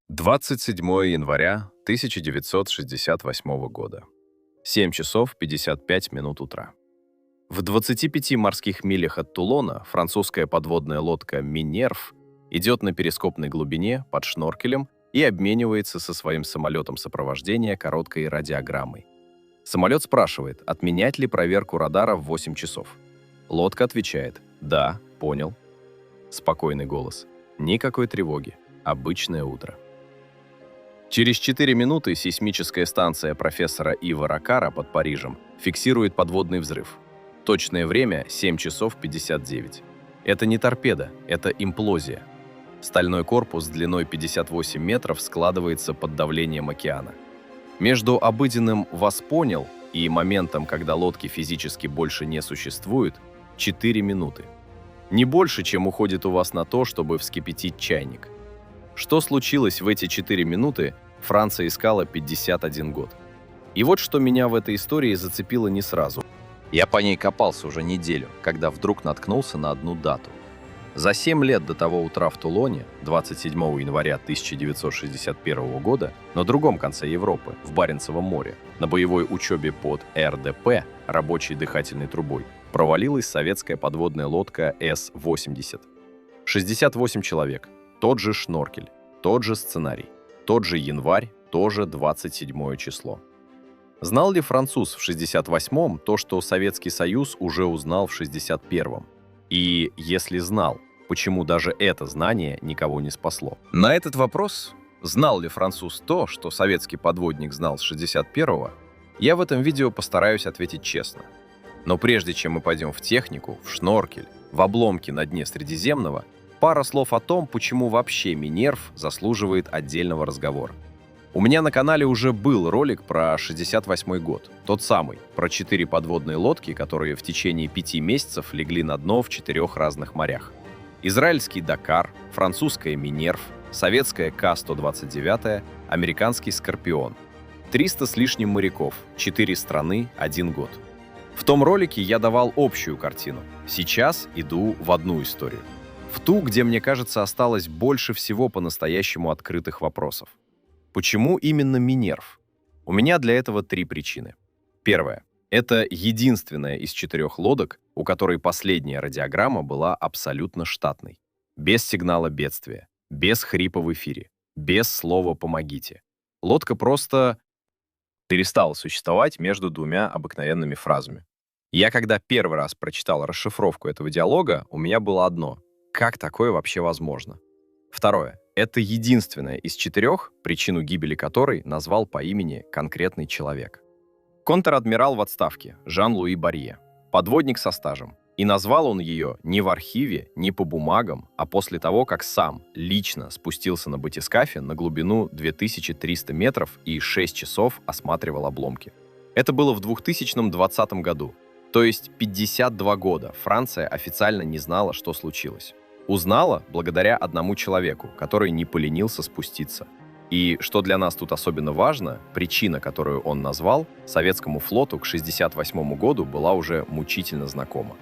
27 января 1968 года. 7 часов 55 минут утра. В 25 морских милях от Тулона французская подводная лодка «Минерв» идет на перископной глубине под шноркелем и обменивается со своим самолетом сопровождения короткой радиограммой. Самолет спрашивает, отменять ли проверку радара в 8 часов. Лодка отвечает «Да, понял». Спокойный голос. Никакой тревоги. Обычное утро. Через 4 минуты сейсмическая станция профессора Ива Ракара под Парижем фиксирует подводный взрыв. Точное время — 7 часов 59. Это не торпеда, это имплозия. Стальной корпус длиной 58 метров складывается под давлением океана. Между обыденным «вас понял» и моментом, когда лодки физически больше не существует, 4 минуты. Не больше, чем уходит у вас на то, чтобы вскипятить чайник. Что случилось в эти 4 минуты, Франция искала 51 год. И вот что меня в этой истории зацепило не сразу. Я по ней копался уже неделю, когда вдруг наткнулся на одну дату. За 7 лет до того утра в Тулоне, 27 января 1961 года, на другом конце Европы, в Баренцевом море, на боевой учебе под РДП, рабочей дыхательной трубой, провалилась советская подводная лодка С-80. 68 человек. Тот же шноркель, тот же сценарий, тот же январь, тоже 27 число. Знал ли француз в 68-м то, что Советский Союз уже узнал в 61-м? И если знал, почему даже это знание никого не спасло? На этот вопрос, знал ли француз то, что советский подводник знал с 61-го, я в этом видео постараюсь ответить честно. Но прежде чем мы пойдем в технику, в шноркель, в обломки на дне Средиземного, пара слов о том, почему вообще Минерв заслуживает отдельного разговора. У меня на канале уже был ролик про 68 год, тот самый, про 4 подводные лодки, которые в течение 5 месяцев легли на дно в 4 разных морях. Израильский «Дакар», французская «Минерв», советская К-129, американский «Скорпион». 300 с лишним моряков, 4 страны, 1 год. В том ролике я давал общую картину. Сейчас иду в одну историю. В ту, где, мне кажется, осталось больше всего по-настоящему открытых вопросов. Почему именно Минерв? У меня для этого 3 причины. Первая. Это единственная из 4 лодок, у которой последняя радиограмма была абсолютно штатной. Без сигнала бедствия, без хрипа в эфире, без слова «помогите». Лодка просто перестала существовать между двумя обыкновенными фразами. Я, когда первый раз прочитал расшифровку этого диалога, у меня было одно: как такое вообще возможно? Второе. Это единственная из 4, причину гибели которой назвал по имени конкретный человек. Контр-адмирал в отставке Жан-Луи Барье, подводник со стажем. И назвал он ее не в архиве, не по бумагам, а после того, как сам лично спустился на батискафе на глубину 2300 метров и 6 часов осматривал обломки. Это было в 2020 году. То есть 52 года Франция официально не знала, что случилось. Узнала благодаря одному человеку, который не поленился спуститься. И, что для нас тут особенно важно, причина, которую он назвал, советскому флоту к 1968 году была уже мучительно знакома.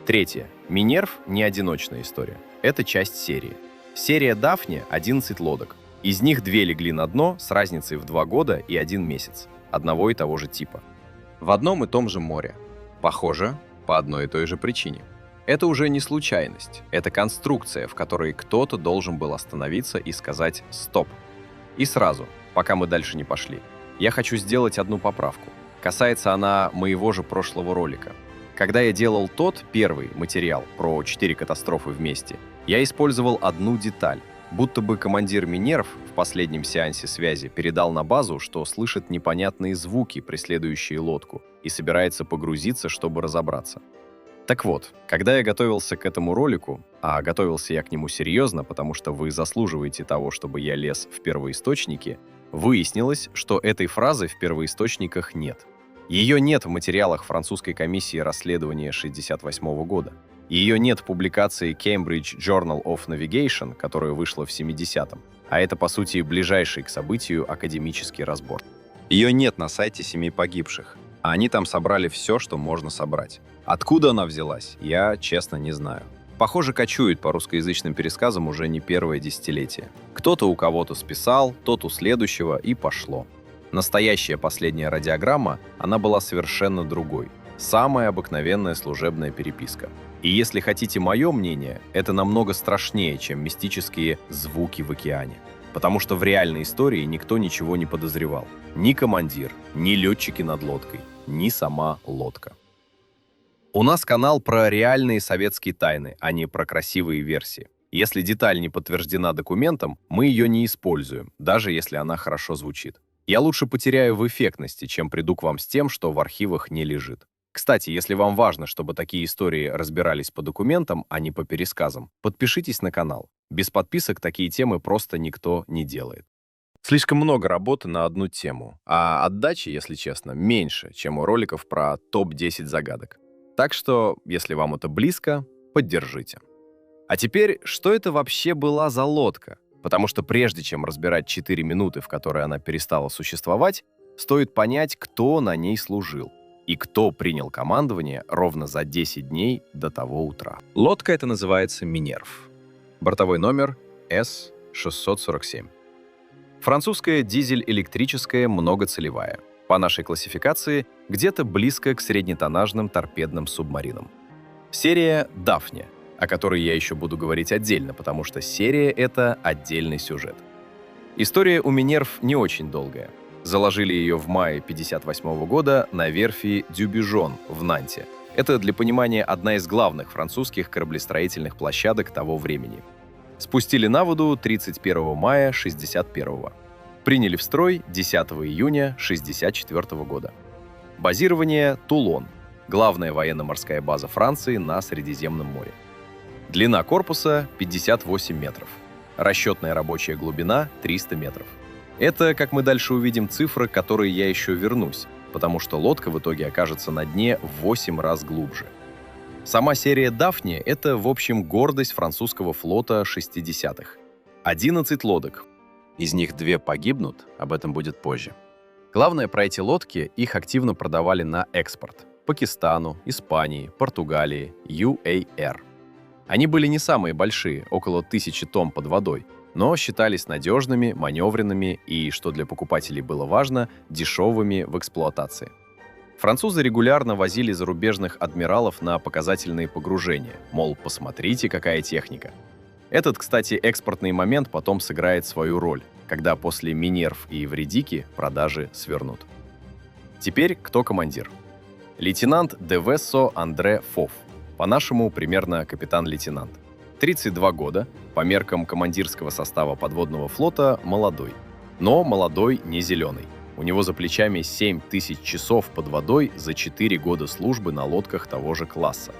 Третье. Минерв не одиночная история. Это часть серии. Серия «Дафне» — 11 лодок. Из них 2 легли на дно с разницей в 2 года и 1 месяц. Одного и того же типа. В одном и том же море. Похоже, по одной и той же причине. Это уже не случайность, это конструкция, в которой кто-то должен был остановиться и сказать «стоп». И сразу, пока мы дальше не пошли, я хочу сделать одну поправку. Касается она моего же прошлого ролика. Когда я делал тот первый материал про 4 катастрофы вместе, я использовал одну деталь, будто бы командир Минерв в последнем сеансе связи передал на базу, что слышит непонятные звуки, преследующие лодку, и собирается погрузиться, чтобы разобраться. Так вот, когда я готовился к этому ролику, а готовился я к нему серьезно, потому что вы заслуживаете того, чтобы я лез в первоисточники, выяснилось, что этой фразы в первоисточниках нет. Ее нет в материалах французской комиссии расследования 1968 года. Ее нет в публикации Cambridge Journal of Navigation, которая вышла в 70-м, а это, по сути, ближайший к событию академический разбор. Ее нет на сайте «Семей погибших», а они там собрали все, что можно собрать. Откуда она взялась, я, честно, не знаю. похоже, кочует по русскоязычным пересказам уже не первое десятилетие. Кто-то у кого-то списал, тот у следующего, и пошло. Настоящая последняя радиограмма, она была совершенно другой. Самая обыкновенная служебная переписка. И если хотите мое мнение, это намного страшнее, чем мистические звуки в океане. Потому что в реальной истории никто ничего не подозревал. Ни командир, ни летчики над лодкой, ни сама лодка. У нас канал про реальные советские тайны, а не про красивые версии. Если деталь не подтверждена документом, мы ее не используем, даже если она хорошо звучит. Я лучше потеряю в эффектности, чем приду к вам с тем, что в архивах не лежит. Кстати, если вам важно, чтобы такие истории разбирались по документам, а не по пересказам, подпишитесь на канал. Без подписок такие темы просто никто не делает. Слишком много работы на одну тему, а отдачи, если честно, меньше, чем у роликов про топ-10 загадок. Так что, если вам это близко, поддержите. А теперь, что это вообще была за лодка? Потому что прежде чем разбирать 4 минуты, в которые она перестала существовать, стоит понять, кто на ней служил и кто принял командование ровно за 10 дней до того утра. Лодка эта называется «Минерв». Бортовой номер С-647. Французская дизель-электрическая многоцелевая. По нашей классификации, где-то близко к среднетоннажным торпедным субмаринам. Серия «Дафне», о которой я еще буду говорить отдельно, потому что серия — это отдельный сюжет. История у «Минерв» не очень долгая. Заложили ее в мае 1958 года на верфи Дюбижон в Нанте. Это, для понимания, одна из главных французских кораблестроительных площадок того времени. Спустили на воду 31 мая 1961. Приняли в строй 10 июня 1964 года. Базирование Тулон, главная военно-морская база Франции на Средиземном море. Длина корпуса 58 метров. Расчетная рабочая глубина 300 метров. Это, как мы дальше увидим, цифры, к которой я еще вернусь, потому что лодка в итоге окажется на дне в 8 раз глубже. Сама серия «Дафне» — это, в общем, гордость французского флота 60-х. 11 лодок. Из них 2 погибнут, об этом будет позже. Главное, про эти лодки, их активно продавали на экспорт. Пакистану, Испании, Португалии, ЮАР. Они были не самые большие, около 1000 тонн под водой, но считались надежными, маневренными и, что для покупателей было важно, дешевыми в эксплуатации. Французы регулярно возили зарубежных адмиралов на показательные погружения, мол, посмотрите, какая техника. Этот, кстати, экспортный момент потом сыграет свою роль, когда после «Минерв» и «Эвредики» продажи свернут. Теперь кто командир? Лейтенант де Вессо Андре Фов, по-нашему примерно капитан-лейтенант. 32 года, по меркам командирского состава подводного флота молодой. Но молодой не зеленый. У него за плечами 7000 часов под водой за 4 года службы на лодках того же класса.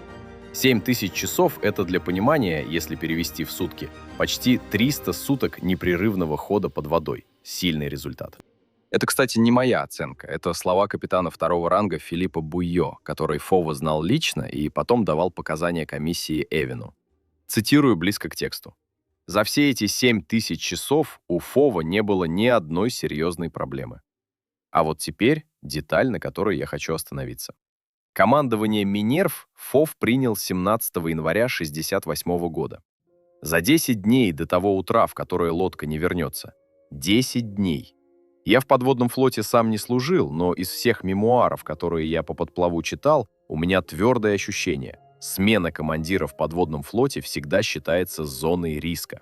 7000 часов — это, для понимания, если перевести в сутки, почти 300 суток непрерывного хода под водой. Сильный результат. Это, кстати, не моя оценка. Это слова капитана 2-го ранга Филиппа Буйо, который Фова знал лично и потом давал показания комиссии Эвину. Цитирую близко к тексту. «За все эти 7000 часов у Фова не было ни одной серьезной проблемы». А вот теперь деталь, на которой я хочу остановиться. Командование «Минерв» Фов принял 17 января 1968 года. За 10 дней до того утра, в которое лодка не вернется. 10 дней. Я в подводном флоте сам не служил, но из всех мемуаров, которые я по подплаву читал, у меня твердое ощущение. Смена командира в подводном флоте всегда считается зоной риска.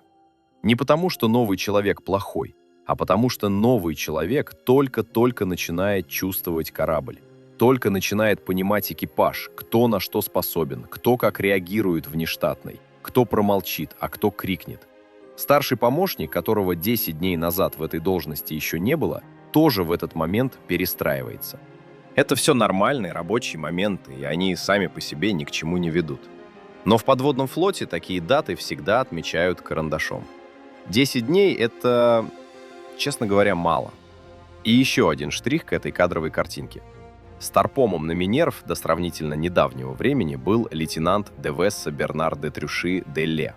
Не потому, что новый человек плохой, а потому что новый человек только-только начинает чувствовать корабль. Только начинает понимать экипаж, кто на что способен, кто как реагирует внештатный, кто промолчит, а кто крикнет. Старший помощник, которого 10 дней назад в этой должности еще не было, тоже в этот момент перестраивается. Это все нормальные рабочие моменты, и они сами по себе ни к чему не ведут. Но в подводном флоте такие даты всегда отмечают карандашом. 10 дней — это, честно говоря, мало. И еще один штрих к этой кадровой картинке. Старпомом на «Минерв» до сравнительно недавнего времени был лейтенант де Весса Бернар де Трюши де Ле.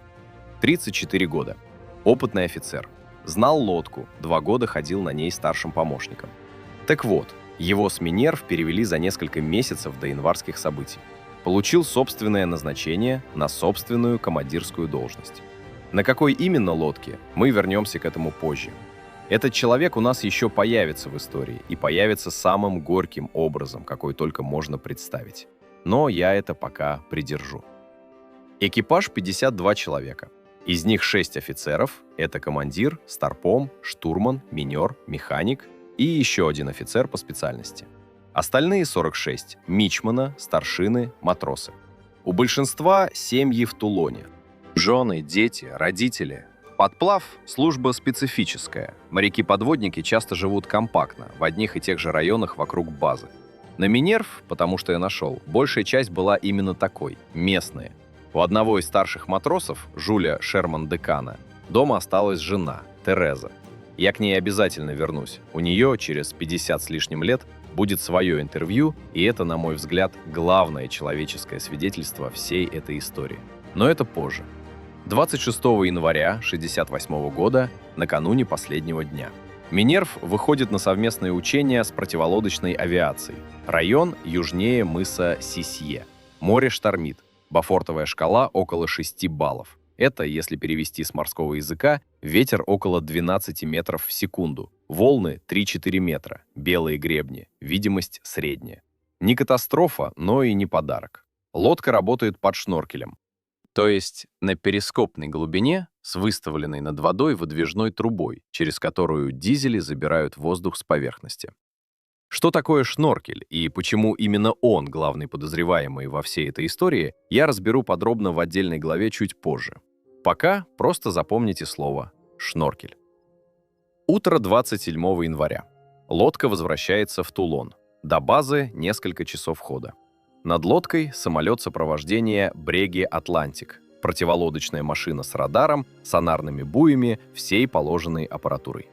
34 года. Опытный офицер. Знал лодку, 2 года ходил на ней старшим помощником. Так вот, его с «Минерв» перевели за несколько месяцев до январских событий. получил собственное назначение на собственную командирскую должность. На какой именно лодке, мы вернемся к этому позже. Этот человек у нас еще появится в истории и появится самым горьким образом, какой только можно представить. Но я это пока придержу. Экипаж 52 человека. Из них 6 офицеров – это командир, старпом, штурман, минер, механик и еще один офицер по специальности. Остальные 46 – мичмана, старшины, матросы. У большинства семьи в Тулоне. Жены, дети, родители. Подплав – служба специфическая. Моряки-подводники часто живут компактно, в одних и тех же районах вокруг базы. На Минерв, потому что я нашел, большая часть была именно такой – местные. У одного из старших матросов, Жюля Шерман-Декана, дома осталась жена, Тереза. Я к ней обязательно вернусь. У нее через 50 с лишним лет будет свое интервью, и это, на мой взгляд, главное человеческое свидетельство всей этой истории. Но это позже. 26 января 1968 года, накануне последнего дня. Минерв выходит на совместные учения с противолодочной авиацией. Район южнее мыса Сисье. Море штормит. Бофортовая шкала около 6 баллов. Это, если перевести с морского языка, ветер около 12 метров в секунду. Волны 3-4 метра. Белые гребни. Видимость средняя. Не катастрофа, но и не подарок. Лодка работает под шноркелем. То есть на перископной глубине с выставленной над водой выдвижной трубой, через которую дизели забирают воздух с поверхности. Что такое шноркель и почему именно он главный подозреваемый во всей этой истории, я разберу подробно в отдельной главе чуть позже. Пока просто запомните слово «шноркель». Утро 27 января. Лодка возвращается в Тулон. До базы несколько часов хода. Над лодкой самолет сопровождения Бреги Атлантик, противолодочная машина с радаром, сонарными буями, всей положенной аппаратурой.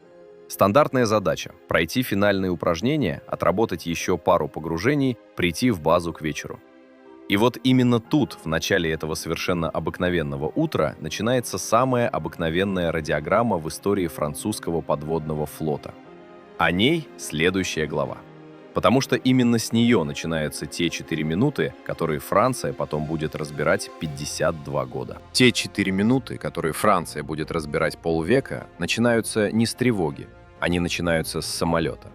Стандартная задача – пройти финальные упражнения, отработать еще пару погружений, прийти в базу к вечеру. И вот именно тут, в начале этого совершенно обыкновенного утра, начинается самая обыкновенная радиограмма в истории французского подводного флота. О ней следующая глава. Потому что именно с нее начинаются те 4 минуты, которые Франция потом будет разбирать 52 года. Те 4 минуты, которые Франция будет разбирать полвека, начинаются не с тревоги, они начинаются с самолета.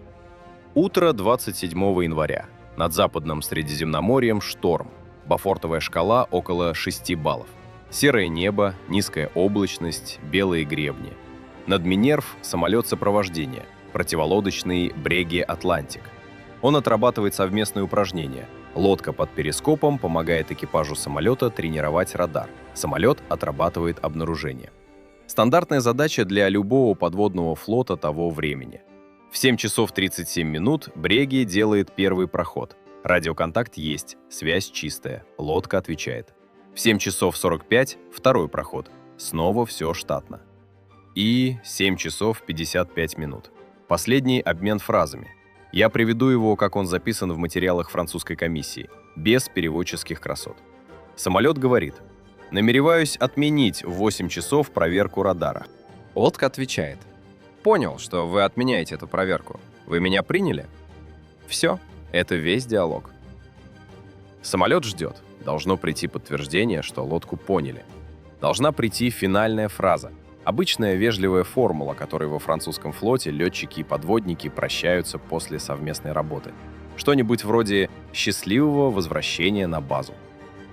Утро 27 января. Над Западным Средиземноморьем шторм. Бофортовая шкала около 6 баллов. Серое небо, низкая облачность, белые гребни. Над Минерв самолет сопровождения, противолодочный Бреги Атлантик. Он отрабатывает совместные упражнения. Лодка под перископом помогает экипажу самолета тренировать радар. Самолет отрабатывает обнаружение. Стандартная задача для любого подводного флота того времени. В 7 часов 37 минут Бреги делает первый проход. Радиоконтакт есть, связь чистая, лодка отвечает. В 7 часов 45 второй проход. Снова все штатно. И 7 часов 55 минут. Последний обмен фразами. Я приведу его, как он записан в материалах французской комиссии, без переводческих красот. Самолет говорит: «Намереваюсь отменить в 8 часов проверку радара». Лодка отвечает: «Понял, что вы отменяете эту проверку. Вы меня приняли?» Все, это весь диалог. Самолет ждет. Должно прийти подтверждение, что лодку поняли. Должна прийти финальная фраза. Обычная вежливая формула, которой во французском флоте летчики и подводники прощаются после совместной работы. Что-нибудь вроде «счастливого возвращения на базу».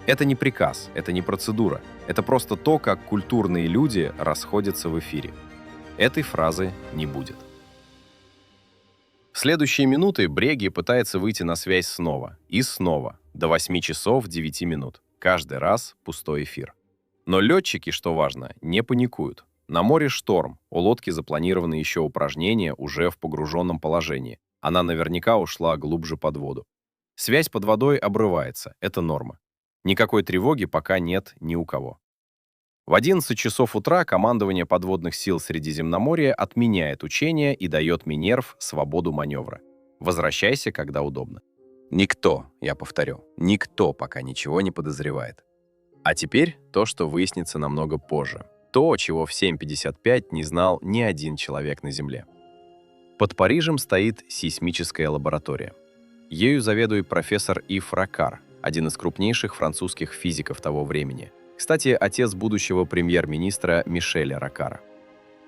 Это не приказ, это не процедура. Это просто то, как культурные люди расходятся в эфире. Этой фразы не будет. В следующие минуты Бреги пытается выйти на связь снова и снова, до 8 часов 9 минут. Каждый раз пустой эфир. Но летчики, что важно, не паникуют. На море шторм, у лодки запланированы еще упражнения уже в погруженном положении. Она наверняка ушла глубже под воду. Связь под водой обрывается, это норма. Никакой тревоги пока нет ни у кого. В 11 часов утра командование подводных сил Средиземноморья отменяет учения и дает Минерв свободу маневра. Возвращайся, когда удобно. Никто, я повторю, никто пока ничего не подозревает. А теперь то, что выяснится намного позже. То, чего в 7:55 не знал ни один человек на Земле. Под Парижем стоит сейсмическая лаборатория. Ею заведует профессор Ив Ракар, один из крупнейших французских физиков того времени. Кстати, отец будущего премьер-министра Мишеля Рокара.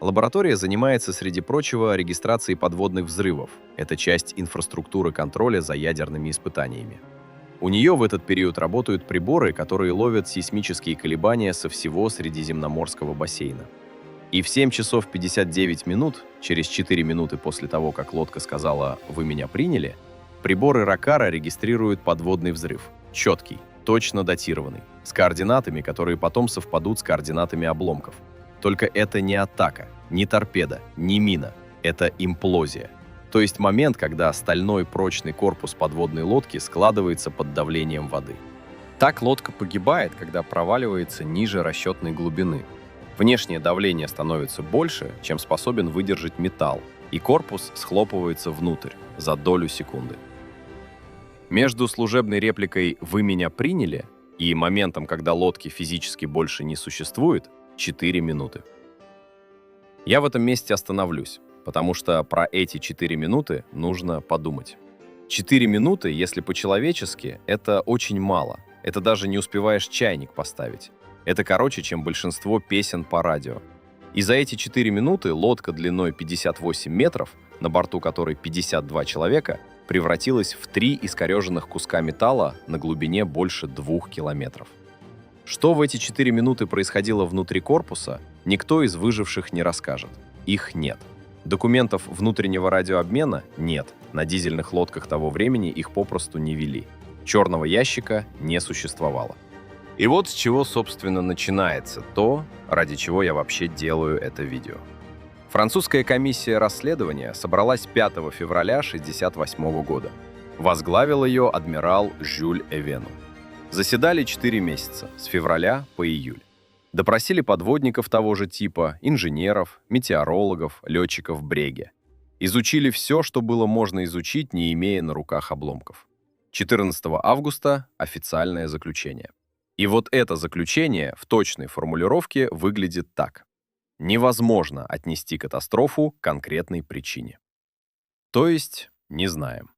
Лаборатория занимается, среди прочего, регистрацией подводных взрывов. Это часть инфраструктуры контроля за ядерными испытаниями. У нее в этот период работают приборы, которые ловят сейсмические колебания со всего Средиземноморского бассейна. И в 7 часов 59 минут, через 4 минуты после того, как лодка сказала «Вы меня приняли», приборы Рокара регистрируют подводный взрыв. Четкий, точно датированный, с координатами, которые потом совпадут с координатами обломков. Только это не атака, не торпеда, не мина. Это имплозия. То есть момент, когда стальной прочный корпус подводной лодки складывается под давлением воды. Так лодка погибает, когда проваливается ниже расчетной глубины. Внешнее давление становится больше, чем способен выдержать металл, и корпус схлопывается внутрь за долю секунды. Между служебной репликой «Вы меня приняли» и моментом, когда лодки физически больше не существует, 4 минуты. Я в этом месте остановлюсь, потому что про эти 4 минуты нужно подумать. 4 минуты, если по-человечески, это очень мало. Это даже не успеваешь чайник поставить. Это короче, чем большинство песен по радио. И за эти 4 минуты лодка длиной 58 метров, на борту которой 52 человека, превратилась в 3 искореженных куска металла на глубине больше 2 километров. Что в эти 4 минуты происходило внутри корпуса, никто из выживших не расскажет. Их нет. Документов внутреннего радиообмена нет. На дизельных лодках того времени их попросту не вели. Черного ящика не существовало. И вот с чего, собственно, начинается то, ради чего я вообще делаю это видео. Французская комиссия расследования собралась 5 февраля 1968 года. Возглавил ее адмирал Жюль Эвену. Заседали 4 месяца, с февраля по июль. Допросили подводников того же типа, инженеров, метеорологов, летчиков бреги. Изучили все, что было можно изучить, не имея на руках обломков. 14 августа – официальное заключение. И вот это заключение в точной формулировке выглядит так. Невозможно отнести катастрофу к конкретной причине. То есть не знаем.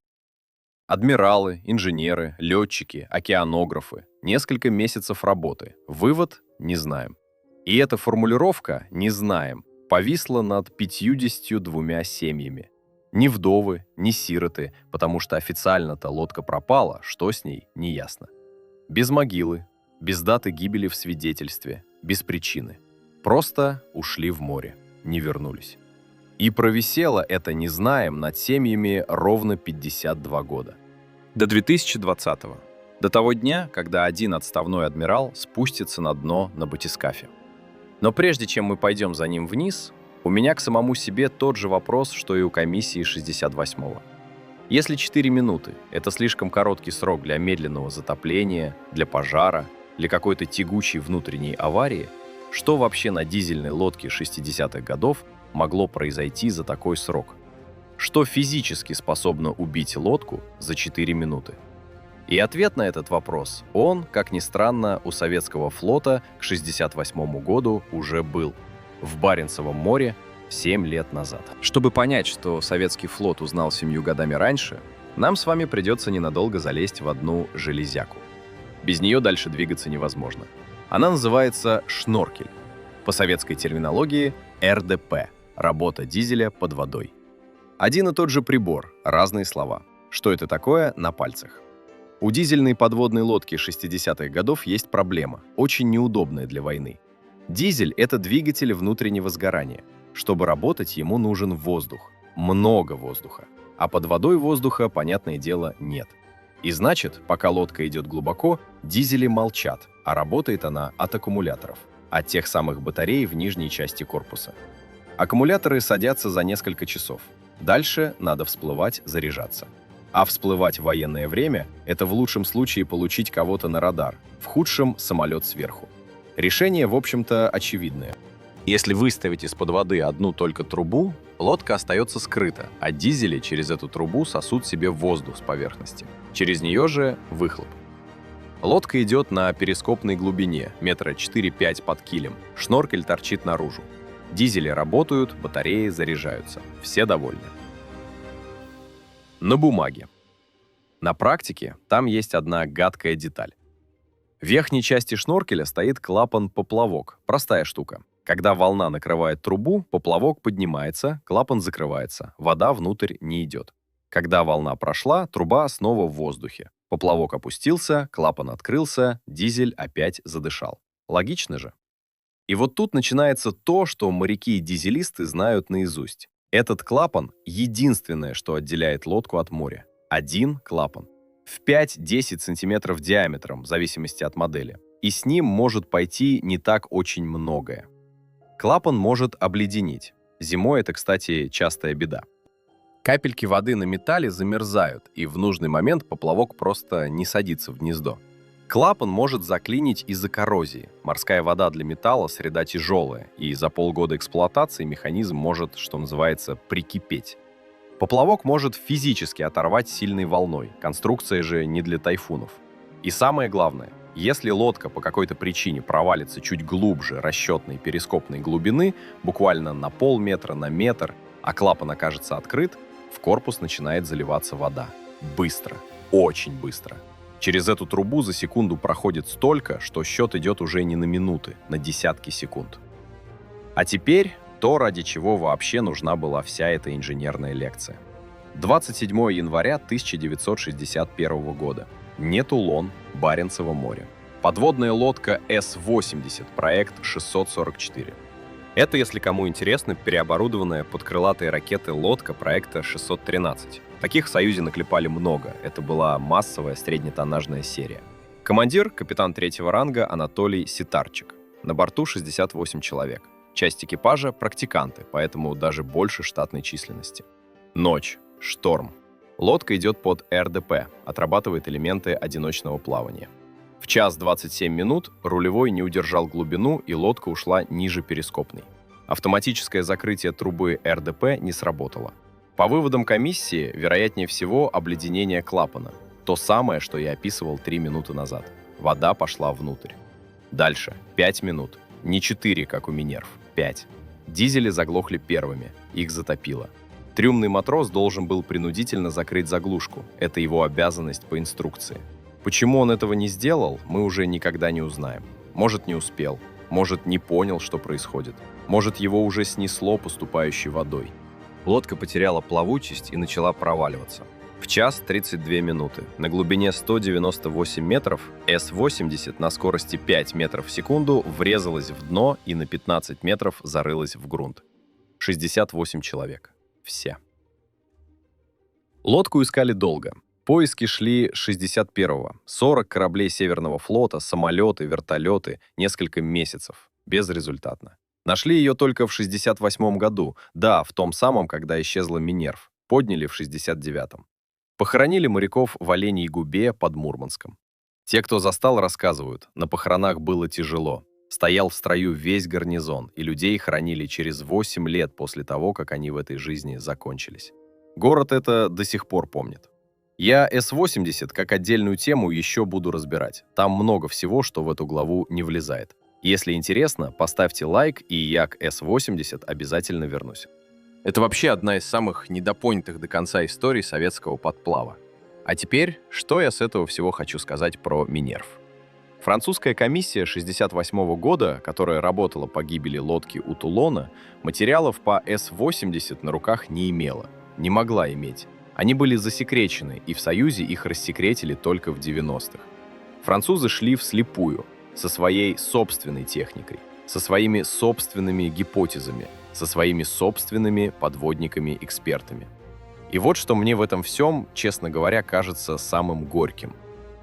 Адмиралы, инженеры, летчики, океанографы. Несколько месяцев работы. Вывод – не знаем. И эта формулировка «не знаем» повисла над 52 семьями. Ни вдовы, ни сироты, потому что официально-то лодка пропала, что с ней – неясно. Без могилы, без даты гибели в свидетельстве, без причины. Просто ушли в море, не вернулись. И провисело это «не знаем» над семьями ровно 52 года. До 2020-го. До того дня, когда один отставной адмирал спустится на дно на батискафе. Но прежде чем мы пойдем за ним вниз, у меня к самому себе тот же вопрос, что и у комиссии 68-го. Если 4 минуты – это слишком короткий срок для медленного затопления, для пожара, для какой-то тягучей внутренней аварии, что вообще на дизельной лодке 60-х годов могло произойти за такой срок? Что физически способно убить лодку за 4 минуты? И ответ на этот вопрос, он, как ни странно, у советского флота к 1968 году уже был. В Баренцевом море 7 лет назад. Чтобы понять, что советский флот узнал 7 годами раньше, нам с вами придется ненадолго залезть в одну железяку. Без нее дальше двигаться невозможно. Она называется шноркель. По советской терминологии РДП – работа дизеля под водой. Один и тот же прибор, разные слова. Что это такое на пальцах? У дизельной подводной лодки 60-х годов есть проблема, очень неудобная для войны. Дизель – это двигатель внутреннего сгорания. Чтобы работать, ему нужен воздух. Много воздуха. А под водой воздуха, понятное дело, нет. И значит, пока лодка идет глубоко, дизели молчат, а работает она от аккумуляторов, от тех самых батарей в нижней части корпуса. Аккумуляторы садятся за несколько часов. Дальше надо всплывать, заряжаться. А всплывать в военное время – это в лучшем случае получить кого-то на радар, в худшем – самолет сверху. Решение, в общем-то, очевидное. Если выставить из-под воды одну только трубу, лодка остается скрыта, а дизели через эту трубу сосут себе воздух с поверхности. Через нее же выхлоп. Лодка идет на перископной глубине, метра 4-5 под килем, шноркель торчит наружу. Дизели работают, батареи заряжаются. Все довольны. На бумаге. На практике там есть одна гадкая деталь. В верхней части шноркеля стоит клапан-поплавок. Простая штука. Когда волна накрывает трубу, поплавок поднимается, клапан закрывается, вода внутрь не идет. Когда волна прошла, труба снова в воздухе. Поплавок опустился, клапан открылся, дизель опять задышал. Логично же? И вот тут начинается то, что моряки и дизелисты знают наизусть. Этот клапан — единственное, что отделяет лодку от моря. Один клапан. В 5-10 сантиметров диаметром, в зависимости от модели. И с ним может пойти не так очень многое. Клапан может обледенить. Зимой это, кстати, частая беда. Капельки воды на металле замерзают, и в нужный момент поплавок просто не садится в гнездо. Клапан может заклинить из-за коррозии. Морская вода для металла — среда тяжелая, и за полгода эксплуатации механизм может, что называется, прикипеть. Поплавок может физически оторвать сильной волной, конструкция же не для тайфунов. И самое главное, если лодка по какой-то причине провалится чуть глубже расчетной перископной глубины, буквально на полметра, на метр, а клапан окажется открыт, в корпус начинает заливаться вода. Быстро, очень быстро. Через эту трубу за секунду проходит столько, что счет идет уже не на минуты, на десятки секунд. А теперь то, ради чего вообще нужна была вся эта инженерная лекция. 27 января 1961 года. Нетулон, Баренцево море. Подводная лодка С-80, проект 644. Это, если кому интересно, переоборудованная под крылатые ракеты лодка проекта 613. Таких в Союзе наклепали много. Это была массовая среднетоннажная серия. Командир — капитан третьего ранга Анатолий Ситарчик. На борту 68 человек. Часть экипажа — практиканты, поэтому даже больше штатной численности. Ночь. Шторм. Лодка идет под РДП, отрабатывает элементы одиночного плавания. В 1:27 рулевой не удержал глубину, и лодка ушла ниже перископной. Автоматическое закрытие трубы РДП не сработало. По выводам комиссии, вероятнее всего, обледенение клапана. То самое, что я описывал 3 минуты назад. Вода пошла внутрь. Дальше. 5 минут. Не 4, как у Минерв. 5. Дизели заглохли первыми. Их затопило. Трюмный матрос должен был принудительно закрыть заглушку. Это его обязанность по инструкции. Почему он этого не сделал, мы уже никогда не узнаем. Может, не успел. Может, не понял, что происходит. Может, его уже снесло поступающей водой. Лодка потеряла плавучесть и начала проваливаться. В 1:32. На глубине 198 метров С-80 на скорости 5 метров в секунду врезалась в дно и на 15 метров зарылась в грунт. 68 человек. Все. Лодку искали долго. Поиски шли с 61-го. 40 кораблей Северного флота, самолеты, вертолеты, несколько месяцев. Безрезультатно. Нашли ее только в 68 году. Да, в том самом, когда исчезла Минерв. Подняли в 69-м. Похоронили моряков в Оленьей губе под Мурманском. Те, кто застал, рассказывают, на похоронах было тяжело. Стоял в строю весь гарнизон, и людей хоронили через 8 лет после того, как они в этой жизни закончились. Город это до сих пор помнит. Я С-80 как отдельную тему еще буду разбирать. Там много всего, что в эту главу не влезает. Если интересно, поставьте лайк, и я к С-80 обязательно вернусь. Это вообще одна из самых недопонятых до конца историй советского подплава. А теперь, что я с этого всего хочу сказать про Минерв? Французская комиссия 1968 года, которая работала по гибели лодки у Тулона, материалов по С-80 на руках не имела, не могла иметь. Они были засекречены, и в Союзе их рассекретили только в 90-х. Французы шли вслепую, со своей собственной техникой, со своими собственными гипотезами, со своими собственными подводниками-экспертами. И вот что мне в этом всем, честно говоря, кажется самым горьким.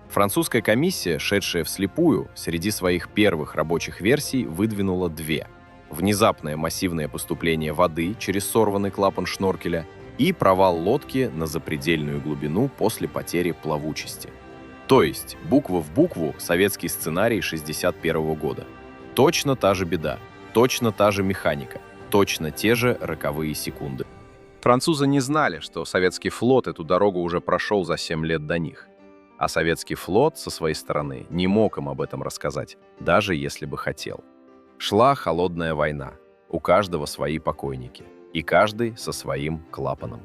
Французская комиссия, шедшая вслепую, среди своих первых рабочих версий выдвинула 2. Внезапное массивное поступление воды через сорванный клапан шноркеля и провал лодки на запредельную глубину после потери плавучести. То есть, буква в букву, советский сценарий 1961 года. Точно та же беда, точно та же механика, точно те же роковые секунды. Французы не знали, что советский флот эту дорогу уже прошел за 7 лет до них. А советский флот, со своей стороны, не мог им об этом рассказать, даже если бы хотел. Шла холодная война. У каждого свои покойники. И каждый со своим клапаном.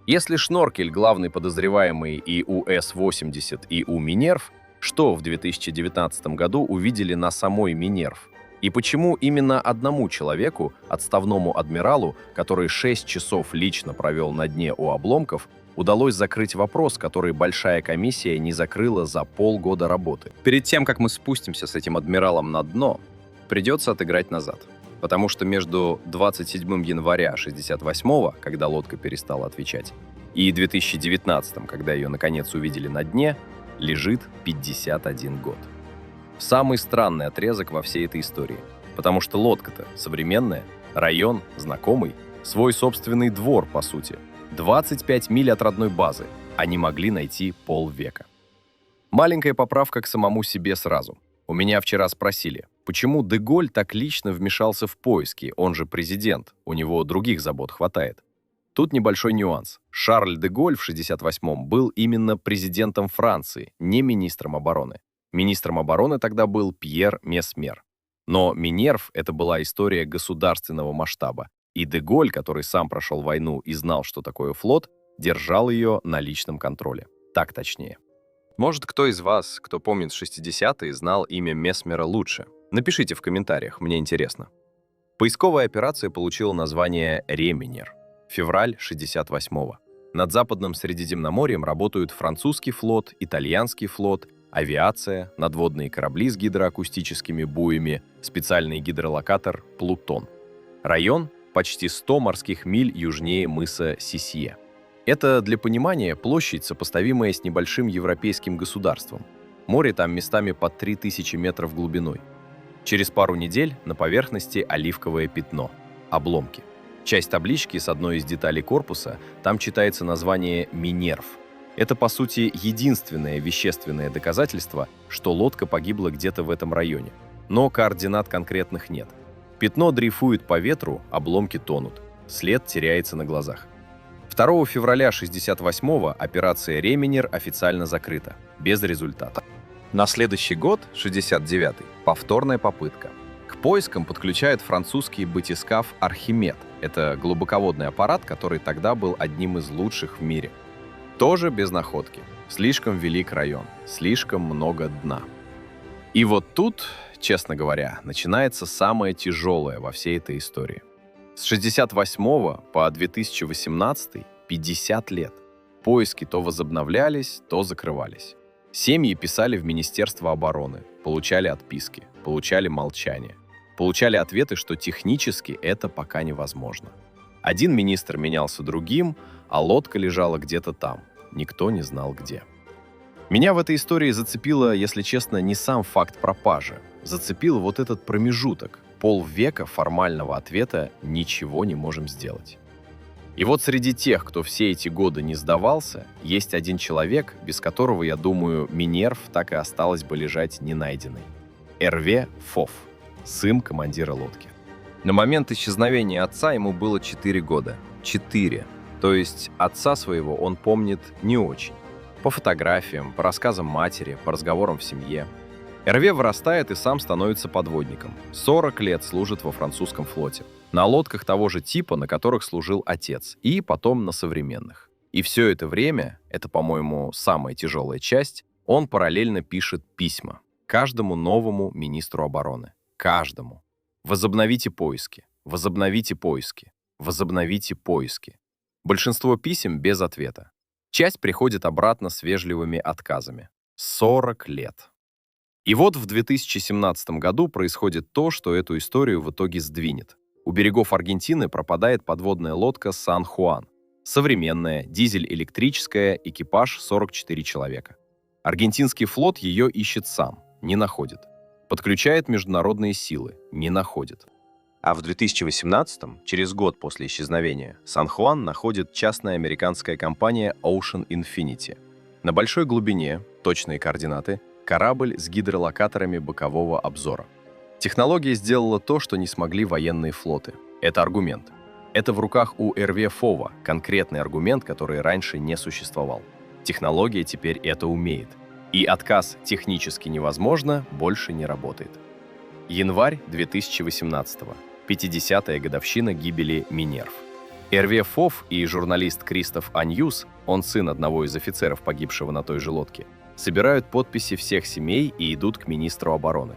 Если шноркель – главный подозреваемый и у С-80, и у Минерв, что в 2019 году увидели на самой Минерв? И почему именно одному человеку, отставному адмиралу, который 6 часов лично провел на дне у обломков, удалось закрыть вопрос, который большая комиссия не закрыла за полгода работы? Перед тем, как мы спустимся с этим адмиралом на дно, придется отыграть назад. Потому что между 27 января 68-го, когда лодка перестала отвечать, и 2019-м, когда ее наконец увидели на дне, лежит 51 год. Самый странный отрезок во всей этой истории. Потому что лодка-то современная, район знакомый, свой собственный двор, по сути. 25 миль от родной базы. Они могли найти полвека. Маленькая поправка к самому себе сразу. У меня вчера спросили, почему Де-Голь так лично вмешался в поиски, он же президент, у него других забот хватает. Тут небольшой нюанс. Шарль де-Голь в 1968-м был именно президентом Франции, не министром обороны. Министром обороны тогда был Пьер Месмер. Но Минерв — это была история государственного масштаба, и де-Голь, который сам прошел войну и знал, что такое флот, держал ее на личном контроле. Так точнее. Может, кто из вас, кто помнит 60-е, знал имя Месмера лучше? Напишите в комментариях, мне интересно. Поисковая операция получила название «Реминер». Февраль 68-го. Над Западным Средиземноморьем работают французский флот, итальянский флот, авиация, надводные корабли с гидроакустическими буями, специальный гидролокатор «Плутон». Район – почти 100 морских миль южнее мыса Сисье. Это, для понимания, площадь, сопоставимая с небольшим европейским государством. Море там местами под 3000 метров глубиной. Через пару недель на поверхности оливковое пятно – обломки. Часть таблички с одной из деталей корпуса, там читается название «Минерв». Это, по сути, единственное вещественное доказательство, что лодка погибла где-то в этом районе. Но координат конкретных нет. Пятно дрейфует по ветру, обломки тонут. След теряется на глазах. 2 февраля 1968-го операция «Реминер» официально закрыта, без результата. На следующий год, 1969-й, повторная попытка. К поискам подключают французский батискаф «Архимед». Это глубоководный аппарат, который тогда был одним из лучших в мире. Тоже без находки. Слишком велик район, слишком много дна. И вот тут, честно говоря, начинается самое тяжелое во всей этой истории. С 1968 по 2018 50 лет. Поиски то возобновлялись, то закрывались. Семьи писали в Министерство обороны, получали отписки, получали молчание. Получали ответы, что технически это пока невозможно. Один министр менялся другим, а лодка лежала где-то там. Никто не знал где. Меня в этой истории зацепило, если честно, не сам факт пропажи. Зацепил вот этот промежуток. Полвека формального ответа «ничего не можем сделать». И вот среди тех, кто все эти годы не сдавался, есть один человек, без которого, я думаю, Минерв так и осталась бы лежать ненайденной. Эрве Фов, сын командира лодки. На момент исчезновения отца ему было 4 года. 4. То есть отца своего он помнит не очень. По фотографиям, по рассказам матери, по разговорам в семье. Эрве вырастает и сам становится подводником. 40 лет служит во французском флоте. На лодках того же типа, на которых служил отец. И потом на современных. И все это время, это, по-моему, самая тяжелая часть, он параллельно пишет письма. Каждому новому министру обороны. Каждому. Возобновите поиски. Возобновите поиски. Возобновите поиски. Большинство писем без ответа. Часть приходит обратно с вежливыми отказами. 40 лет. И вот в 2017 году происходит то, что эту историю в итоге сдвинет. У берегов Аргентины пропадает подводная лодка «Сан-Хуан». Современная, дизель-электрическая, экипаж 44 человека. Аргентинский флот ее ищет сам, не находит. Подключает международные силы, не находит. А в 2018-м, через год после исчезновения, Сан-Хуан находит частная американская компания Ocean Infinity. На большой глубине, точные координаты, корабль с гидролокаторами бокового обзора. Технология сделала то, что не смогли военные флоты. Это аргумент. Это в руках у Эрве Фова, конкретный аргумент, который раньше не существовал. Технология теперь это умеет. И отказ «технически невозможно» больше не работает. Январь 2018-го. 50-я годовщина гибели Минерв. Эрве Фоф и журналист Кристоф Аньюс, он сын одного из офицеров, погибшего на той же лодке, собирают подписи всех семей и идут к министру обороны.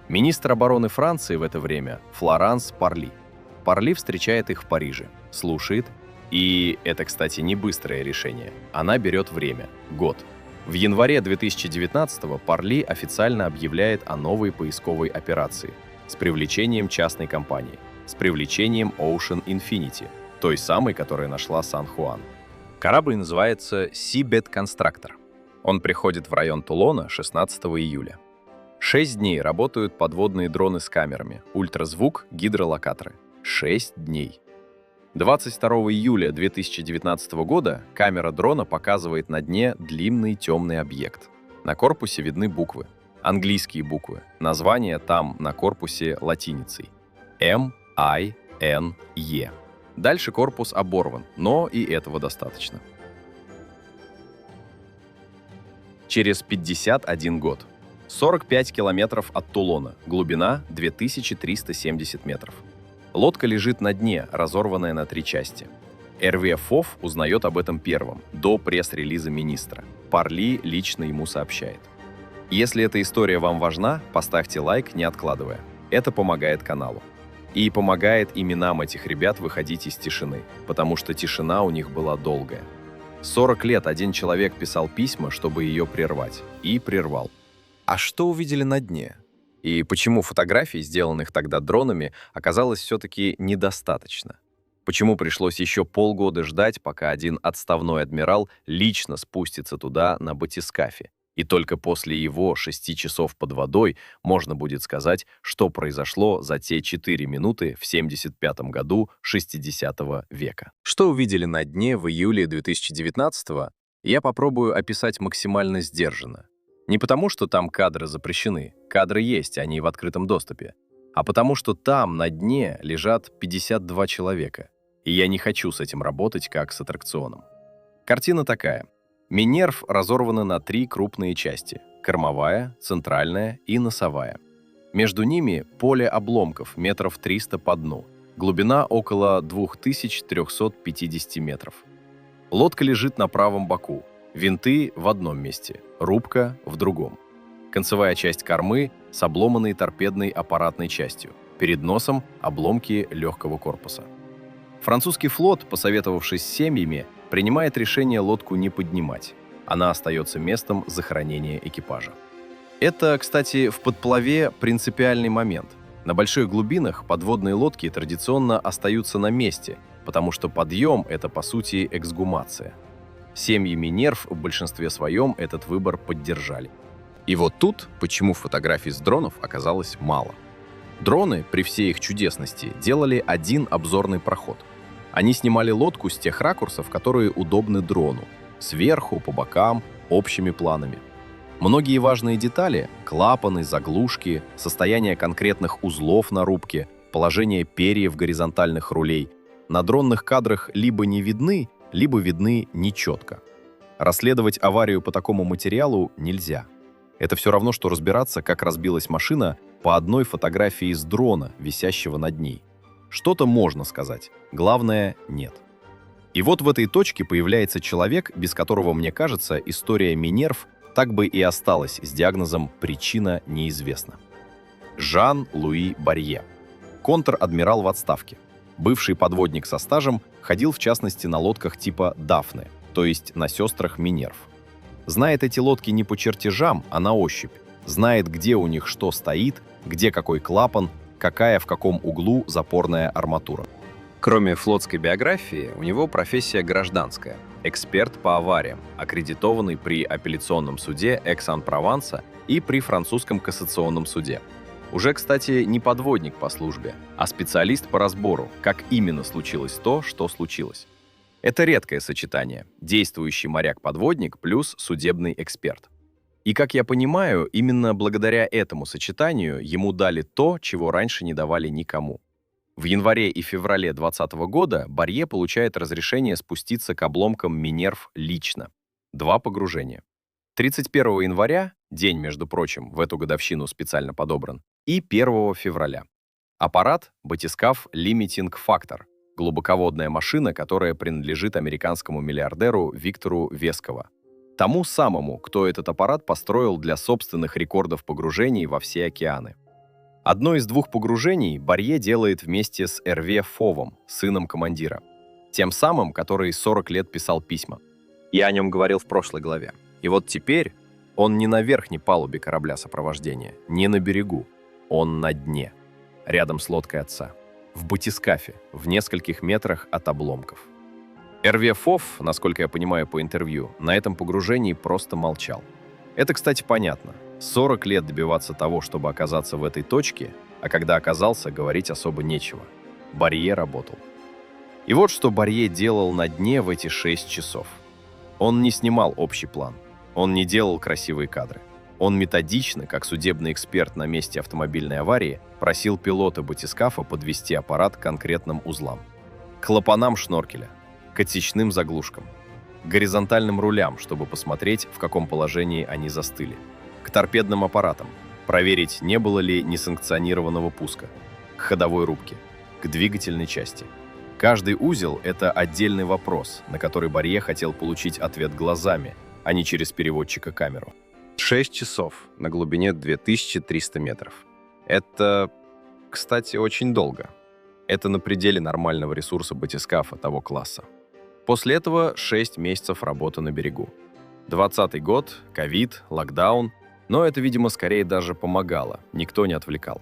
Министр обороны Франции в это время – Флоранс Парли. Парли встречает их в Париже, слушает, и это, кстати, не быстрое решение. Она берет время – год. В январе 2019-го Парли официально объявляет о новой поисковой операции с привлечением частной компании, с привлечением Ocean Infinity, той самой, которая нашла Сан-Хуан. Корабль называется Seabed Constructor. Он приходит в район Тулона 16 июля. 6 дней работают подводные дроны с камерами, ультразвук, гидролокаторы. 6 дней. 22 июля 2019 года камера дрона показывает на дне длинный темный объект. На корпусе видны буквы. Английские буквы. Название там на корпусе латиницей. M-I-N-E. Дальше корпус оборван, но и этого достаточно. Через 51 год. 45 километров от Тулона, глубина 2370 метров. Лодка лежит на дне, разорванная на 3 части. Эрве Фоф узнает об этом первым, до пресс-релиза министра. Парли лично ему сообщает. Если эта история вам важна, поставьте лайк, не откладывая. Это помогает каналу. И помогает именам этих ребят выходить из тишины, потому что тишина у них была долгая. 40 лет один человек писал письма, чтобы ее прервать. И прервал. А что увидели на дне? И почему фотографий, сделанных тогда дронами, оказалось все-таки недостаточно? Почему пришлось еще полгода ждать, пока один отставной адмирал лично спустится туда на батискафе? И только после его 6 часов под водой можно будет сказать, что произошло за те 4 минуты в 75 году 60 века. Что увидели на дне в июле 2019-го, я попробую описать максимально сдержанно. Не потому, что там кадры запрещены, кадры есть, они в открытом доступе, а потому, что там на дне лежат 52 человека, и я не хочу с этим работать, как с аттракционом. Картина такая. Минерв разорвана на 3 крупные части – кормовая, центральная и носовая. Между ними поле обломков метров 300 по дну, глубина около 2350 метров. Лодка лежит на правом боку, винты в одном месте, рубка в другом. Концевая часть кормы с обломанной торпедной аппаратной частью, перед носом обломки легкого корпуса. Французский флот, посоветовавшись с семьями, принимает решение лодку не поднимать. Она остается местом захоронения экипажа. Это, кстати, в подплаве принципиальный момент. На больших глубинах подводные лодки традиционно остаются на месте, потому что подъем – это, по сути, эксгумация. Семьи Минерв в большинстве своем этот выбор поддержали. И вот тут, почему фотографий с дронов оказалось мало. Дроны, при всей их чудесности, делали один обзорный проход. Они снимали лодку с тех ракурсов, которые удобны дрону. Сверху, по бокам, общими планами. Многие важные детали – клапаны, заглушки, состояние конкретных узлов на рубке, положение перьев горизонтальных рулей – на дронных кадрах либо не видны, либо видны нечетко. Расследовать аварию по такому материалу нельзя. Это все равно, что разбираться, как разбилась машина по одной фотографии с дрона, висящего над ней. Что-то можно сказать, главное – нет. И вот в этой точке появляется человек, без которого, мне кажется, история Минерв так бы и осталась с диагнозом «причина неизвестна». Жан-Луи Барье. Контр-адмирал в отставке. Бывший подводник со стажем, ходил в частности на лодках типа «Дафны», то есть на сестрах Минерв. Знает эти лодки не по чертежам, а на ощупь. Знает, где у них что стоит, где какой клапан, какая в каком углу запорная арматура. Кроме флотской биографии, у него профессия гражданская. Эксперт по авариям, аккредитованный при апелляционном суде Экс-Ан-Прованса и при французском кассационном суде. Уже, кстати, не подводник по службе, а специалист по разбору, как именно случилось то, что случилось. Это редкое сочетание – действующий моряк-подводник плюс судебный эксперт. И, как я понимаю, именно благодаря этому сочетанию ему дали то, чего раньше не давали никому. В январе и феврале 2020 года Барье получает разрешение спуститься к обломкам Минерв лично. 2 погружения. 31 января, день, между прочим, в эту годовщину специально подобран, и 1 февраля. Аппарат — батискаф Limiting Factor, глубоководная машина, которая принадлежит американскому миллиардеру Виктору Весково. Тому самому, кто этот аппарат построил для собственных рекордов погружений во все океаны. Одно из двух погружений Барье делает вместе с Эрве Фовом, сыном командира. Тем самым, который 40 лет писал письма. Я о нем говорил в прошлой главе. И вот теперь он не на верхней палубе корабля сопровождения, не на берегу. Он на дне, рядом с лодкой отца. В батискафе, в нескольких метрах от обломков. Эрве Фов, насколько я понимаю по интервью, на этом погружении просто молчал. Это, кстати, понятно. 40 лет добиваться того, чтобы оказаться в этой точке, а когда оказался, говорить особо нечего. Барье работал. И вот что Барье делал на дне в эти 6 часов. Он не снимал общий план. Он не делал красивые кадры. Он методично, как судебный эксперт на месте автомобильной аварии, просил пилота батискафа подвести аппарат к конкретным узлам. К клапанам шноркеля, к отсечным заглушкам, к горизонтальным рулям, чтобы посмотреть, в каком положении они застыли, к торпедным аппаратам, проверить, не было ли несанкционированного пуска, к ходовой рубке, к двигательной части. Каждый узел – это отдельный вопрос, на который Барье хотел получить ответ глазами, а не через переводчика камеру. 6 часов на глубине 2300 метров. Это, кстати, очень долго. Это на пределе нормального ресурса батискафа того класса. После этого 6 месяцев работы на берегу. 20-й год, ковид, локдаун, но это, видимо, скорее даже помогало, никто не отвлекал.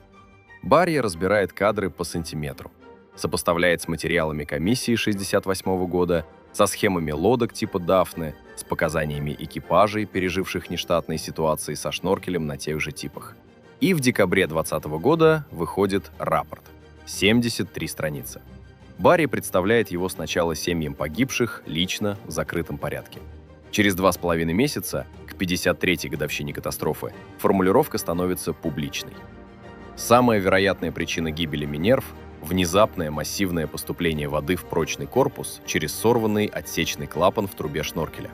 Барье разбирает кадры по сантиметру, сопоставляет с материалами комиссии 1968 года, со схемами лодок типа «Дафны», с показаниями экипажей, переживших нештатные ситуации со шноркелем на тех же типах. И в декабре 2020 года выходит рапорт. 73 страницы. Барри представляет его сначала семьям погибших, лично, в закрытом порядке. Через 2,5 месяца, к 53-й годовщине катастрофы, формулировка становится публичной. Самая вероятная причина гибели Минерв – внезапное массивное поступление воды в прочный корпус через сорванный отсечный клапан в трубе шноркеля.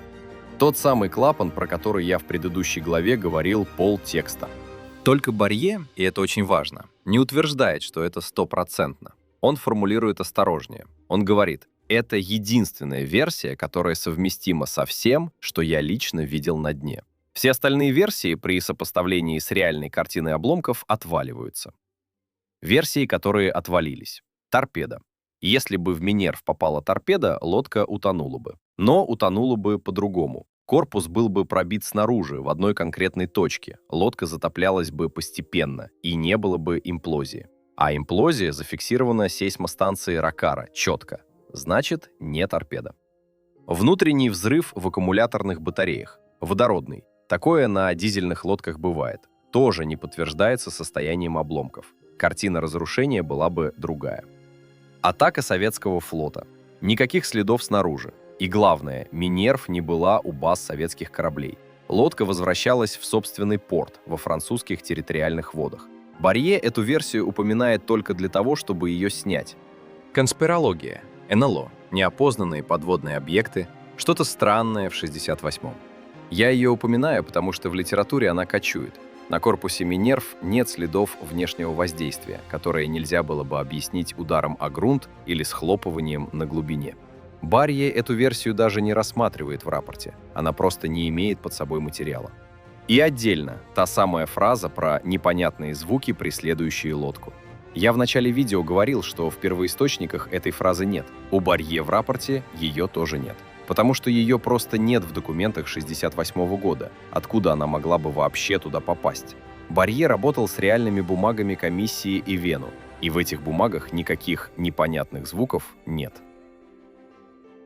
Тот самый клапан, про который я в предыдущей главе говорил полтекста. Только Барье, и это очень важно, не утверждает, что это 100%. Он формулирует осторожнее. Он говорит, это единственная версия, которая совместима со всем, что я лично видел на дне. Все остальные версии при сопоставлении с реальной картиной обломков отваливаются. Версии, которые отвалились. Торпеда. Если бы в Минерв попала торпеда, лодка утонула бы. Но утонула бы по-другому. Корпус был бы пробит снаружи, в одной конкретной точке. Лодка затоплялась бы постепенно, и не было бы имплозии. А имплозия зафиксирована сейсмостанцией Ракара, четко. Значит, не торпеда. Внутренний взрыв в аккумуляторных батареях. Водородный. Такое на дизельных лодках бывает. Тоже не подтверждается состоянием обломков. Картина разрушения была бы другая. Атака советского флота. Никаких следов снаружи. И главное, Минерв не была у баз советских кораблей. Лодка возвращалась в собственный порт во французских территориальных водах. Барье эту версию упоминает только для того, чтобы ее снять. Конспирология, НЛО, неопознанные подводные объекты, что-то странное в 68-м. Я ее упоминаю, потому что в литературе она кочует. На корпусе Минерв нет следов внешнего воздействия, которое нельзя было бы объяснить ударом о грунт или схлопыванием на глубине. Барье эту версию даже не рассматривает в рапорте, она просто не имеет под собой материала. И отдельно та самая фраза про непонятные звуки, преследующие лодку. Я в начале видео говорил, что в первоисточниках этой фразы нет. У Барье в рапорте ее тоже нет. Потому что ее просто нет в документах 1968 года. Откуда она могла бы вообще туда попасть? Барье работал с реальными бумагами комиссии и Вену, и в этих бумагах никаких непонятных звуков нет.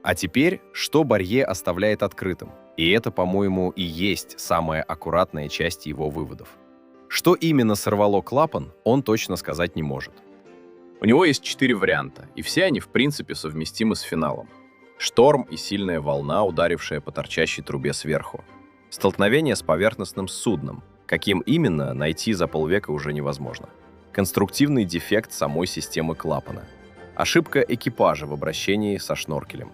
А теперь, что Барье оставляет открытым? И это, по-моему, и есть самая аккуратная часть его выводов. Что именно сорвало клапан, он точно сказать не может. У него есть 4 варианта, и все они, в принципе, совместимы с финалом. Шторм и сильная волна, ударившая по торчащей трубе сверху. Столкновение с поверхностным судном. Каким именно, найти за полвека уже невозможно. Конструктивный дефект самой системы клапана. Ошибка экипажа в обращении со шноркелем.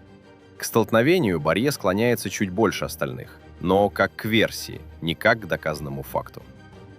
К столкновению Барье склоняется чуть больше остальных, но как к версии, не как к доказанному факту.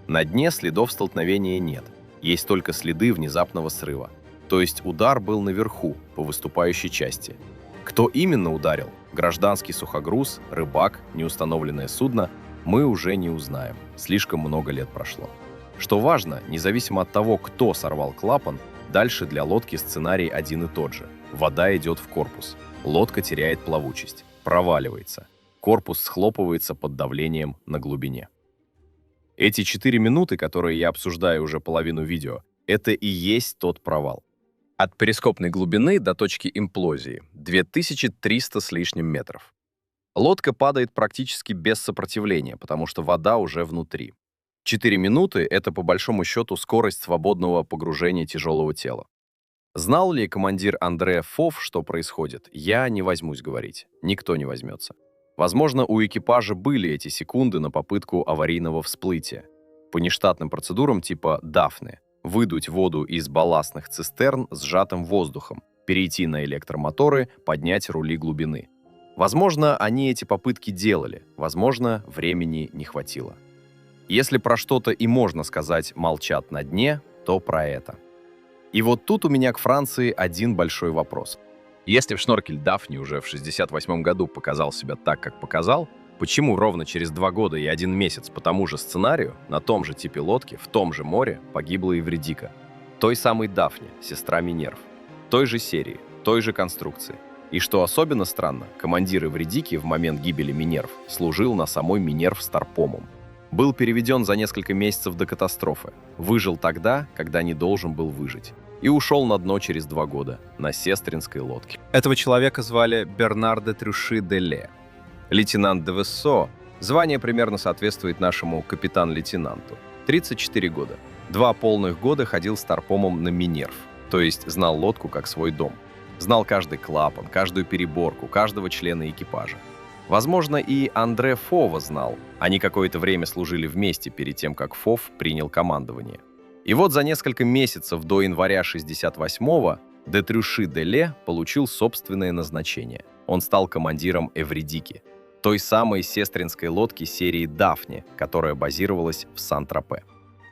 На дне следов столкновения нет, есть только следы внезапного срыва. То есть удар был наверху, по выступающей части. Кто именно ударил? Гражданский сухогруз, рыбак, неустановленное судно? Мы уже не узнаем. Слишком много лет прошло. Что важно, независимо от того, кто сорвал клапан, дальше для лодки сценарий один и тот же. Вода идет в корпус. Лодка теряет плавучесть, проваливается. Корпус схлопывается под давлением на глубине. Эти 4 минуты, которые я обсуждаю уже половину видео, это и есть тот провал. От перископной глубины до точки имплозии 2300 с лишним метров. Лодка падает практически без сопротивления, потому что вода уже внутри. 4 минуты — это по большому счету скорость свободного погружения тяжелого тела. Знал ли командир Андре Фов, что происходит? Я не возьмусь говорить. Никто не возьмется. Возможно, у экипажа были эти секунды на попытку аварийного всплытия. По нештатным процедурам типа «Дафны» — выдуть воду из балластных цистерн с сжатым воздухом, перейти на электромоторы, поднять рули глубины. Возможно, они эти попытки делали, возможно, времени не хватило. Если про что-то и можно сказать «молчат на дне», то про это. И вот тут у меня к Франции один большой вопрос. Если шноркель Дафни уже в 1968 году показал себя так, как показал, почему ровно через 2 года и 1 месяц по тому же сценарию, на том же типе лодки, в том же море, погибла Эвредика? Той самой Дафни, сестра Минерв. Той же серии, той же конструкции. И что особенно странно, командир Эвредики в момент гибели Минерв служил на самой Минерв старпомом. Был переведен за несколько месяцев до катастрофы. Выжил тогда, когда не должен был выжить. И ушел на дно через 2 года на сестринской лодке. Этого человека звали Бернар де Трюши де Ле. Лейтенант де Вессо. Звание примерно соответствует нашему капитан-лейтенанту. 34 года. 2 полных года ходил старпомом на Минерв. То есть знал лодку как свой дом. Знал каждый клапан, каждую переборку, каждого члена экипажа. Возможно, и Андре Фова знал. Они какое-то время служили вместе перед тем, как Фов принял командование. И вот за несколько месяцев до января 68-го де Трюши де Ле получил собственное назначение. Он стал командиром Эвредики, той самой сестринской лодки серии «Дафни», которая базировалась в Сан-Тропе.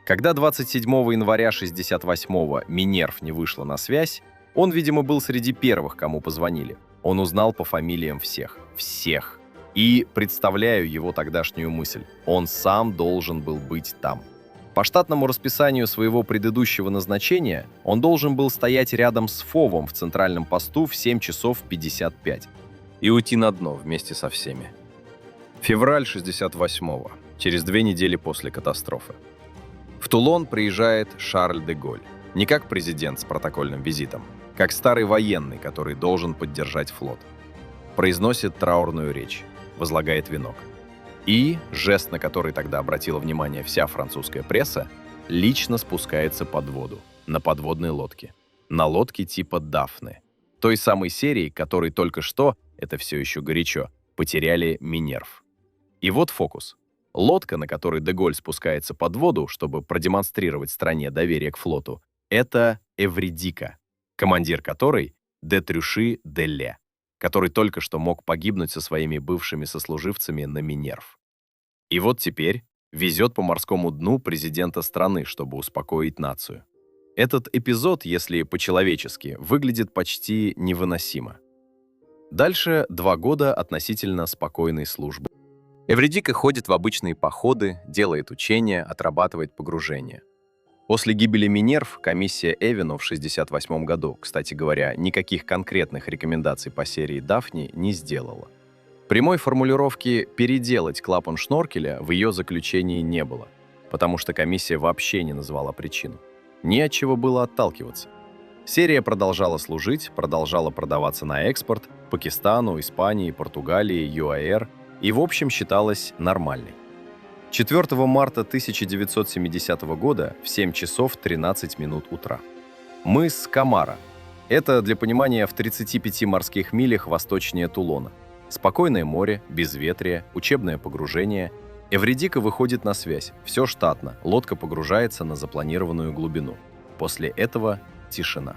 Когда 27 января 68-го Минерв не вышла на связь, он, видимо, был среди первых, кому позвонили. Он узнал по фамилиям всех. Всех. И представляю его тогдашнюю мысль. Он сам должен был быть там. По штатному расписанию своего предыдущего назначения он должен был стоять рядом с Фовом в центральном посту в 7 часов 55 и уйти на дно вместе со всеми. Февраль 68-го, через 2 недели после катастрофы. В Тулон приезжает Шарль де Голь. Не как президент с протокольным визитом, как старый военный, который должен поддержать флот. Произносит траурную речь, возлагает венок. И, жест, на который тогда обратила внимание вся французская пресса, лично спускается под воду, на подводной лодке. На лодке типа «Дафны». Той самой серии, которой только что, это все еще горячо, потеряли Минерв. И вот фокус. Лодка, на которой де Голь спускается под воду, чтобы продемонстрировать стране доверие к флоту, это Эвредика, командир которой де Трюши де Ле, который только что мог погибнуть со своими бывшими сослуживцами на Минерв. И вот теперь везет по морскому дну президента страны, чтобы успокоить нацию. Этот эпизод, если по-человечески, выглядит почти невыносимо. Дальше 2 года относительно спокойной службы. Эвредика ходит в обычные походы, делает учения, отрабатывает погружение. После гибели Минерв комиссия Эвино в 1968 году, кстати говоря, никаких конкретных рекомендаций по серии «Дафни» не сделала. Прямой формулировки «переделать клапан шноркеля» в ее заключении не было, потому что комиссия вообще не назвала причину. Не от чего было отталкиваться. Серия продолжала служить, продолжала продаваться на экспорт Пакистану, Испании, Португалии, ЮАР и, в общем, считалась нормальной. 4 марта 1970 года в 7 часов 13 минут утра. Мыс Камара. Это, для понимания, в 35 морских милях восточнее Тулона. Спокойное море, безветрие, учебное погружение. Эвредика выходит на связь. Все штатно. Лодка погружается на запланированную глубину. После этого тишина.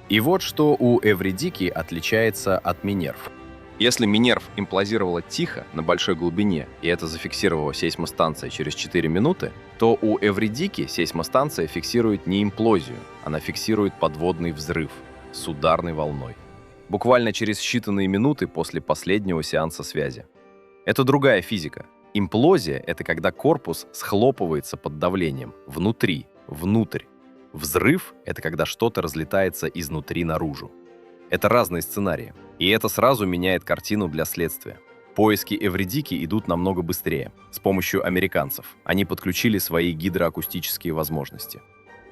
И вот что у Эвредики отличается от Минерв. Если Минерв имплозировала тихо, на большой глубине, и это зафиксировала сейсмостанция через 4 минуты, то у Эвридики сейсмостанция фиксирует не имплозию, она фиксирует подводный взрыв с ударной волной. Буквально через считанные минуты после последнего сеанса связи. Это другая физика. Имплозия — это когда корпус схлопывается под давлением, внутри, внутрь. Взрыв — это когда что-то разлетается изнутри наружу. Это разные сценарии, и это сразу меняет картину для следствия. Поиски Эвридики идут намного быстрее, с помощью американцев. Они подключили свои гидроакустические возможности.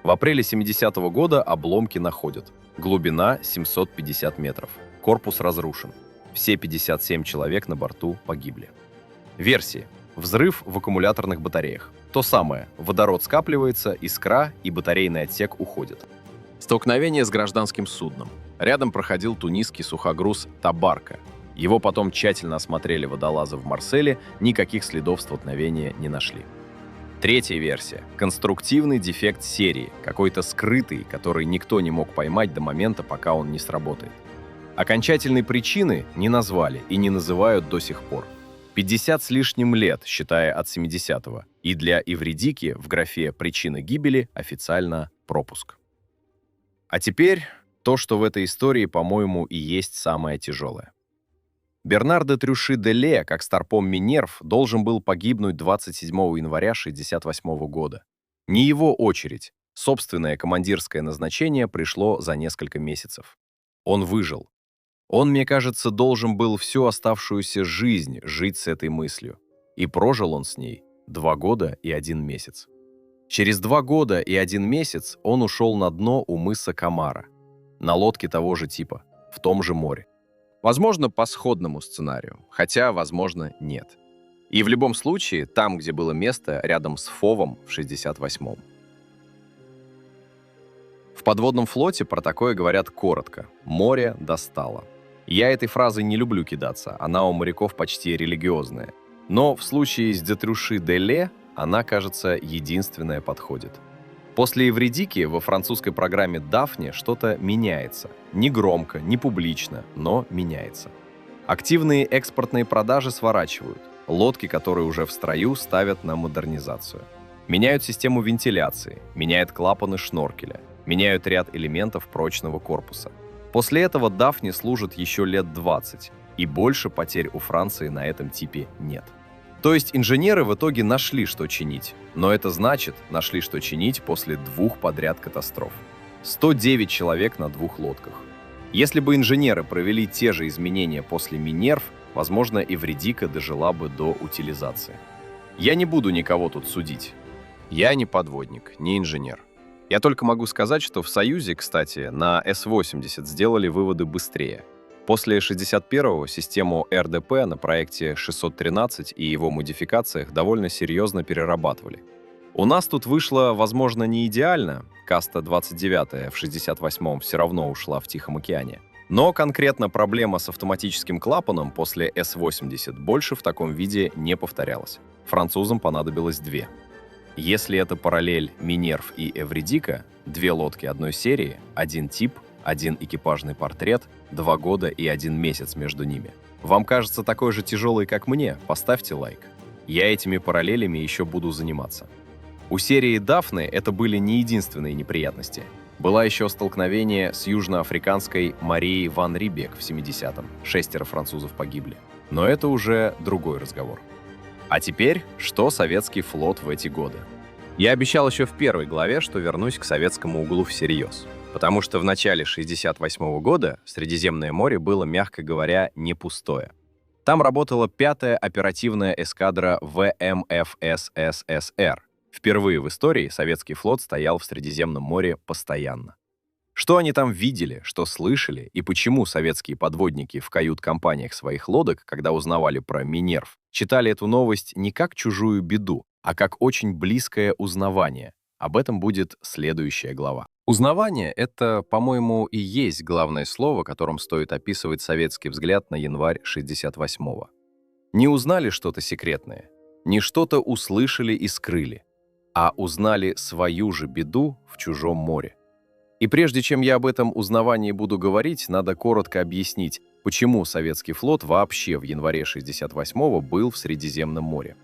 В апреле 70-го года обломки находят. Глубина 750 метров. Корпус разрушен. Все 57 человек на борту погибли. Версии. Взрыв в аккумуляторных батареях. То самое. Водород скапливается, искра и батарейный отсек уходит. Столкновение с гражданским судном. Рядом проходил тунисский сухогруз «Табарка». Его потом тщательно осмотрели водолазы в Марселе, никаких следов столкновения не нашли. Третья версия. Конструктивный дефект серии, какой-то скрытый, который никто не мог поймать до момента, пока он не сработает. Окончательной причины не назвали и не называют до сих пор. 50 с лишним лет, считая от 70-го, и для Эвридики в графе «Причины гибели» официально пропуск. А теперь то, что в этой истории, по-моему, и есть самое тяжелое. Бернар де Трюши-де-Ле, как старпом Минерв, должен был погибнуть 27 января 1968 года. Не его очередь. Собственное командирское назначение пришло за несколько месяцев. Он выжил. Он, мне кажется, должен был всю оставшуюся жизнь жить с этой мыслью. И прожил он с ней 2 года и 1 месяц. Через 2 года и 1 месяц он ушел на дно у мыса Камара, на лодке того же типа, в том же море. Возможно, по сходному сценарию, хотя, возможно, нет. И в любом случае, там, где было место, рядом с Фовом в 68-м. В подводном флоте про такое говорят коротко: «Море достало». Я этой фразой не люблю кидаться, она у моряков почти религиозная. Но в случае с де Трюши-де-Ле она, кажется, единственная подходит. После Эвридики во французской программе «Дафне» что-то меняется. Не громко, не публично, но меняется. Активные экспортные продажи сворачивают. Лодки, которые уже в строю, ставят на модернизацию. Меняют систему вентиляции, меняют клапаны шноркеля, меняют ряд элементов прочного корпуса. После этого «Дафне» служит еще лет 20, и больше потерь у Франции на этом типе нет. То есть инженеры в итоге нашли, что чинить. Но это значит, нашли, что чинить после 2 подряд катастроф. 109 человек на 2 лодках. Если бы инженеры провели те же изменения после Минерв, возможно, Эвридика дожила бы до утилизации. Я не буду никого тут судить. Я не подводник, не инженер. Я только могу сказать, что в Союзе, кстати, на С-80 сделали выводы быстрее. После 61-го систему РДП на проекте 613 и его модификациях довольно серьезно перерабатывали. У нас тут вышло, возможно, не идеально, Каста 29 в 68-м все равно ушла в Тихом океане. Но конкретно проблема с автоматическим клапаном после С-80 больше в таком виде не повторялась. Французам понадобилось 2. Если это параллель Минерв и Эвридика, 2 лодки одной серии, 1 тип, 1 экипажный портрет, 2 года и 1 месяц между ними. Вам кажется такой же тяжелый, как мне? Поставьте лайк. Я этими параллелями еще буду заниматься. У серии «Дафны» это были не единственные неприятности. Было еще столкновение с южноафриканской Марией ван Рибек в 70-м. 6 французов погибли. Но это уже другой разговор. А теперь, что советский флот в эти годы? Я обещал еще в первой главе, что вернусь к советскому углу всерьез. Потому что в начале 1968 года Средиземное море было, мягко говоря, не пустое. Там работала 5-я оперативная эскадра ВМФ СССР. Впервые в истории советский флот стоял в Средиземном море постоянно. Что они там видели, что слышали, и почему советские подводники в кают-компаниях своих лодок, когда узнавали про Минерв, читали эту новость не как чужую беду, а как очень близкое узнавание. Об этом будет следующая глава. Узнавание — это, по-моему, и есть главное слово, которым стоит описывать советский взгляд на январь 68-го. Не узнали что-то секретное, не что-то услышали и скрыли, а узнали свою же беду в чужом море. И прежде чем я об этом узнавании буду говорить, надо коротко объяснить, почему советский флот вообще в январе 68-го был в Средиземном море.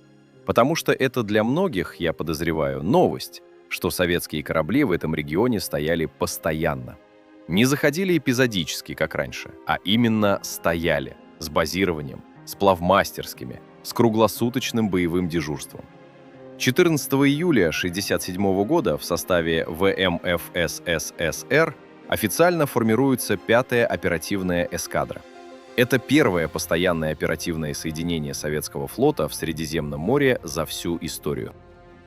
Потому что это для многих, я подозреваю, новость, что советские корабли в этом регионе стояли постоянно. Не заходили эпизодически, как раньше, а именно стояли, с базированием, с плавмастерскими, с круглосуточным боевым дежурством. 14 июля 1967 года в составе ВМФ СССР официально формируется 5-я оперативная эскадра. Это первое постоянное оперативное соединение советского флота в Средиземном море за всю историю.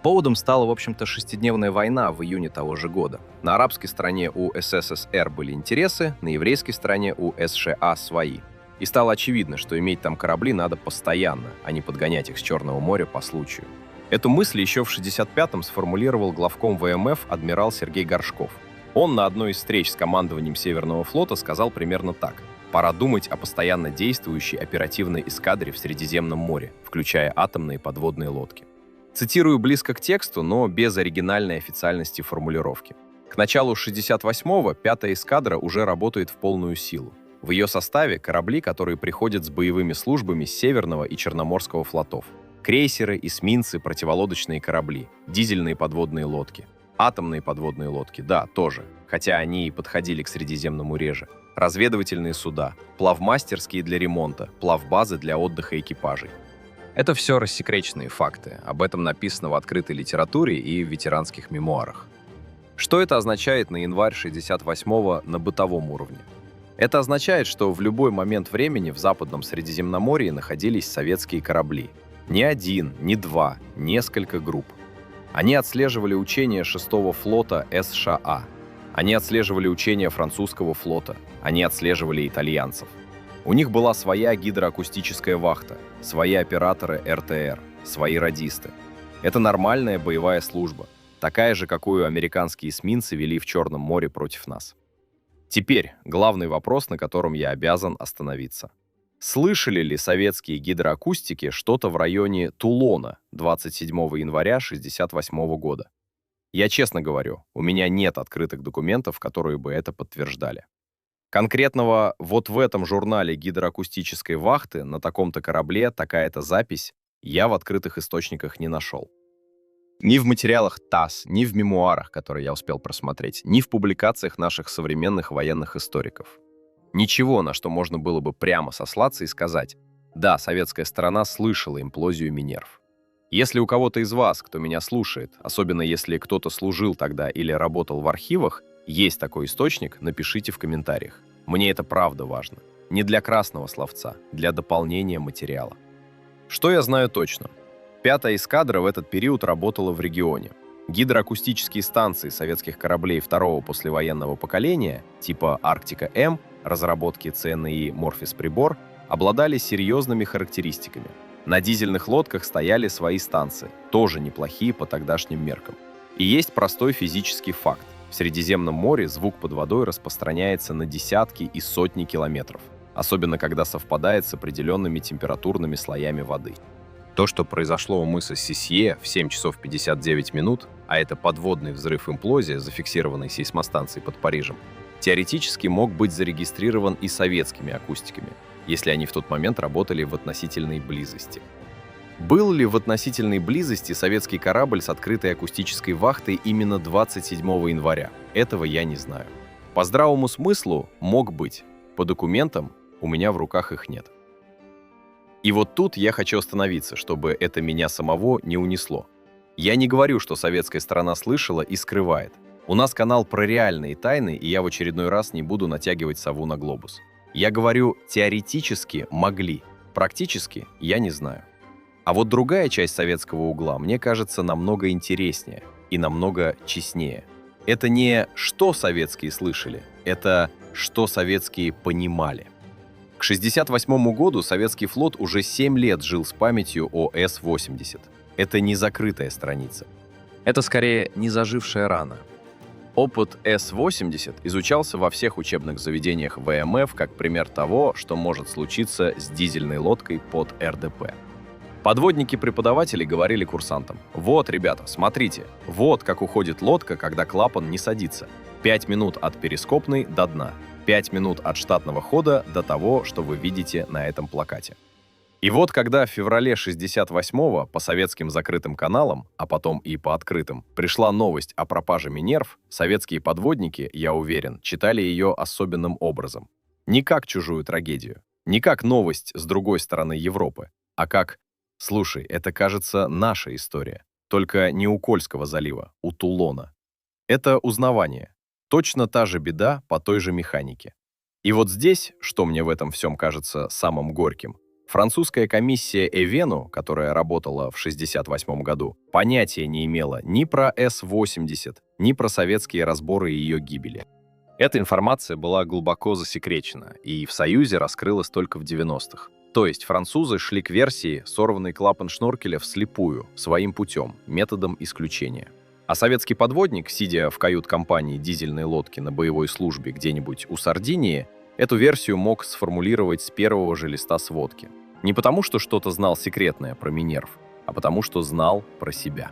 Поводом стала, в общем-то, шестидневная война в июне того же года. На арабской стороне у СССР были интересы, на еврейской стороне у США свои. И стало очевидно, что иметь там корабли надо постоянно, а не подгонять их с Черного моря по случаю. Эту мысль еще в 1965-м сформулировал главком ВМФ адмирал Сергей Горшков. Он на одной из встреч с командованием Северного флота сказал примерно так: «Пора думать о постоянно действующей оперативной эскадре в Средиземном море, включая атомные подводные лодки». Цитирую близко к тексту, но без оригинальной официальности формулировки. К началу 68-го 5-я эскадра уже работает в полную силу. В ее составе корабли, которые приходят с боевыми службами с Северного и Черноморского флотов. Крейсеры, эсминцы, противолодочные корабли, дизельные подводные лодки. Атомные подводные лодки, да, тоже, хотя они и подходили к Средиземному реже. Разведывательные суда, плавмастерские для ремонта, плавбазы для отдыха экипажей. Это все рассекреченные факты. Об этом написано в открытой литературе и в ветеранских мемуарах. Что это означает на январь 68-го на бытовом уровне? Это означает, что в любой момент времени в Западном Средиземноморье находились советские корабли. Не один, не два, несколько групп. Они отслеживали учения 6-го флота США. Они отслеживали учения французского флота. Они отслеживали итальянцев. У них была своя гидроакустическая вахта, свои операторы РТР, свои радисты. Это нормальная боевая служба, такая же, какую американские эсминцы вели в Черном море против нас. Теперь главный вопрос, на котором я обязан остановиться. Слышали ли советские гидроакустики что-то в районе Тулона 27 января 1968 года? Я честно говорю, у меня нет открытых документов, которые бы это подтверждали. Конкретного «вот в этом журнале гидроакустической вахты на таком-то корабле такая-то запись» я в открытых источниках не нашел. Ни в материалах ТАСС, ни в мемуарах, которые я успел просмотреть, ни в публикациях наших современных военных историков. Ничего, на что можно было бы прямо сослаться и сказать: да, советская сторона слышала имплозию Минерв. Если у кого-то из вас, кто меня слушает, особенно если кто-то служил тогда или работал в архивах, есть такой источник, напишите в комментариях. Мне это правда важно. Не для красного словца, для дополнения материала. Что я знаю точно? 5-я эскадра в этот период работала в регионе. Гидроакустические станции советских кораблей второго послевоенного поколения, типа «Арктика-М», разработки ЦНИ «Морфис-Прибор», обладали серьезными характеристиками. На дизельных лодках стояли свои станции, тоже неплохие по тогдашним меркам. И есть простой физический факт. В Средиземном море звук под водой распространяется на десятки и сотни километров, особенно когда совпадает с определенными температурными слоями воды. То, что произошло у мыса Сисье в 7 часов 59 минут, а это подводный взрыв-имплозия, зафиксированный сейсмостанцией под Парижем, теоретически мог быть зарегистрирован и советскими акустиками, если они в тот момент работали в относительной близости. Был ли в относительной близости советский корабль с открытой акустической вахтой именно 27 января? Этого я не знаю. По здравому смыслу мог быть. По документам у меня в руках их нет. И вот тут я хочу остановиться, чтобы это меня самого не унесло. Я не говорю, что советская сторона слышала и скрывает. У нас канал про реальные тайны, и я в очередной раз не буду натягивать сову на глобус. Я говорю, теоретически могли, практически я не знаю. А вот другая часть советского угла, мне кажется, намного интереснее и намного честнее. Это не что советские слышали, это что советские понимали. К 1968 году советский флот уже 7 лет жил с памятью о С-80. Это не закрытая страница. Это скорее не зажившая рана. Опыт С-80 изучался во всех учебных заведениях ВМФ как пример того, что может случиться с дизельной лодкой под РДП. Подводники-преподаватели говорили курсантам: вот, ребята, смотрите, вот как уходит лодка, когда клапан не садится. 5 минут от перископной до дна. 5 минут от штатного хода до того, что вы видите на этом плакате. И вот когда в феврале 68-го по советским закрытым каналам, а потом и по открытым, пришла новость о пропаже Минерв, советские подводники, я уверен, читали ее особенным образом. Не как чужую трагедию, не как новость с другой стороны Европы, а как «Слушай, это, кажется, наша история, только не у Кольского залива, у Тулона». Это узнавание. Точно та же беда по той же механике. И вот здесь, что мне в этом всем кажется самым горьким, французская комиссия Эвену, которая работала в 1968 году, понятия не имела ни про С-80, ни про советские разборы ее гибели. Эта информация была глубоко засекречена и в Союзе раскрылась только в 90-х. То есть французы шли к версии «сорванный клапан шноркеля вслепую, своим путем, методом исключения». А советский подводник, сидя в кают-компании дизельной лодки на боевой службе где-нибудь у Сардинии, эту версию мог сформулировать с первого же листа сводки. Не потому, что что-то знал секретное про Минерв, а потому, что знал про себя.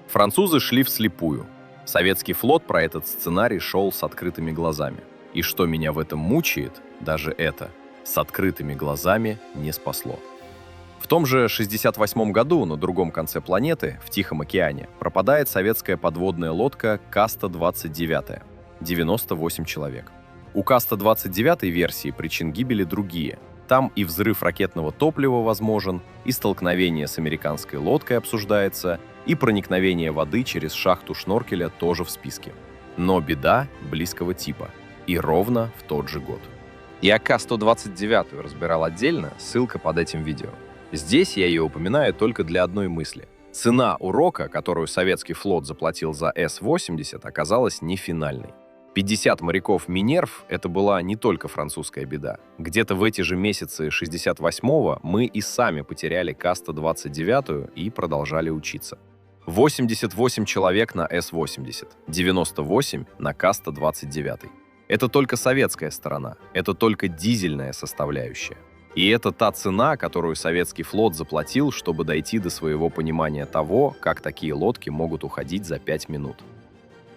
Французы шли вслепую. Советский флот про этот сценарий шел с открытыми глазами. И что меня в этом мучает, даже это, с открытыми глазами не спасло. В том же 1968 году на другом конце планеты, в Тихом океане, пропадает советская подводная лодка Каста-29, 98 человек. У Каста-29 версии причин гибели другие. Там и взрыв ракетного топлива возможен, и столкновение с американской лодкой обсуждается, и проникновение воды через шахту шноркеля тоже в списке. Но беда близкого типа. И ровно в тот же год. Я К-129 разбирал отдельно, ссылка под этим видео. Здесь я ее упоминаю только для одной мысли. Цена урока, которую советский флот заплатил за С-80, оказалась не финальной. 50 моряков Минерв — это была не только французская беда. Где-то в эти же месяцы 68-го мы и сами потеряли К-129 и продолжали учиться. 88 человек на С-80, 98 на К-129. Это только советская сторона, это только дизельная составляющая. И это та цена, которую советский флот заплатил, чтобы дойти до своего понимания того, как такие лодки могут уходить за 5 минут.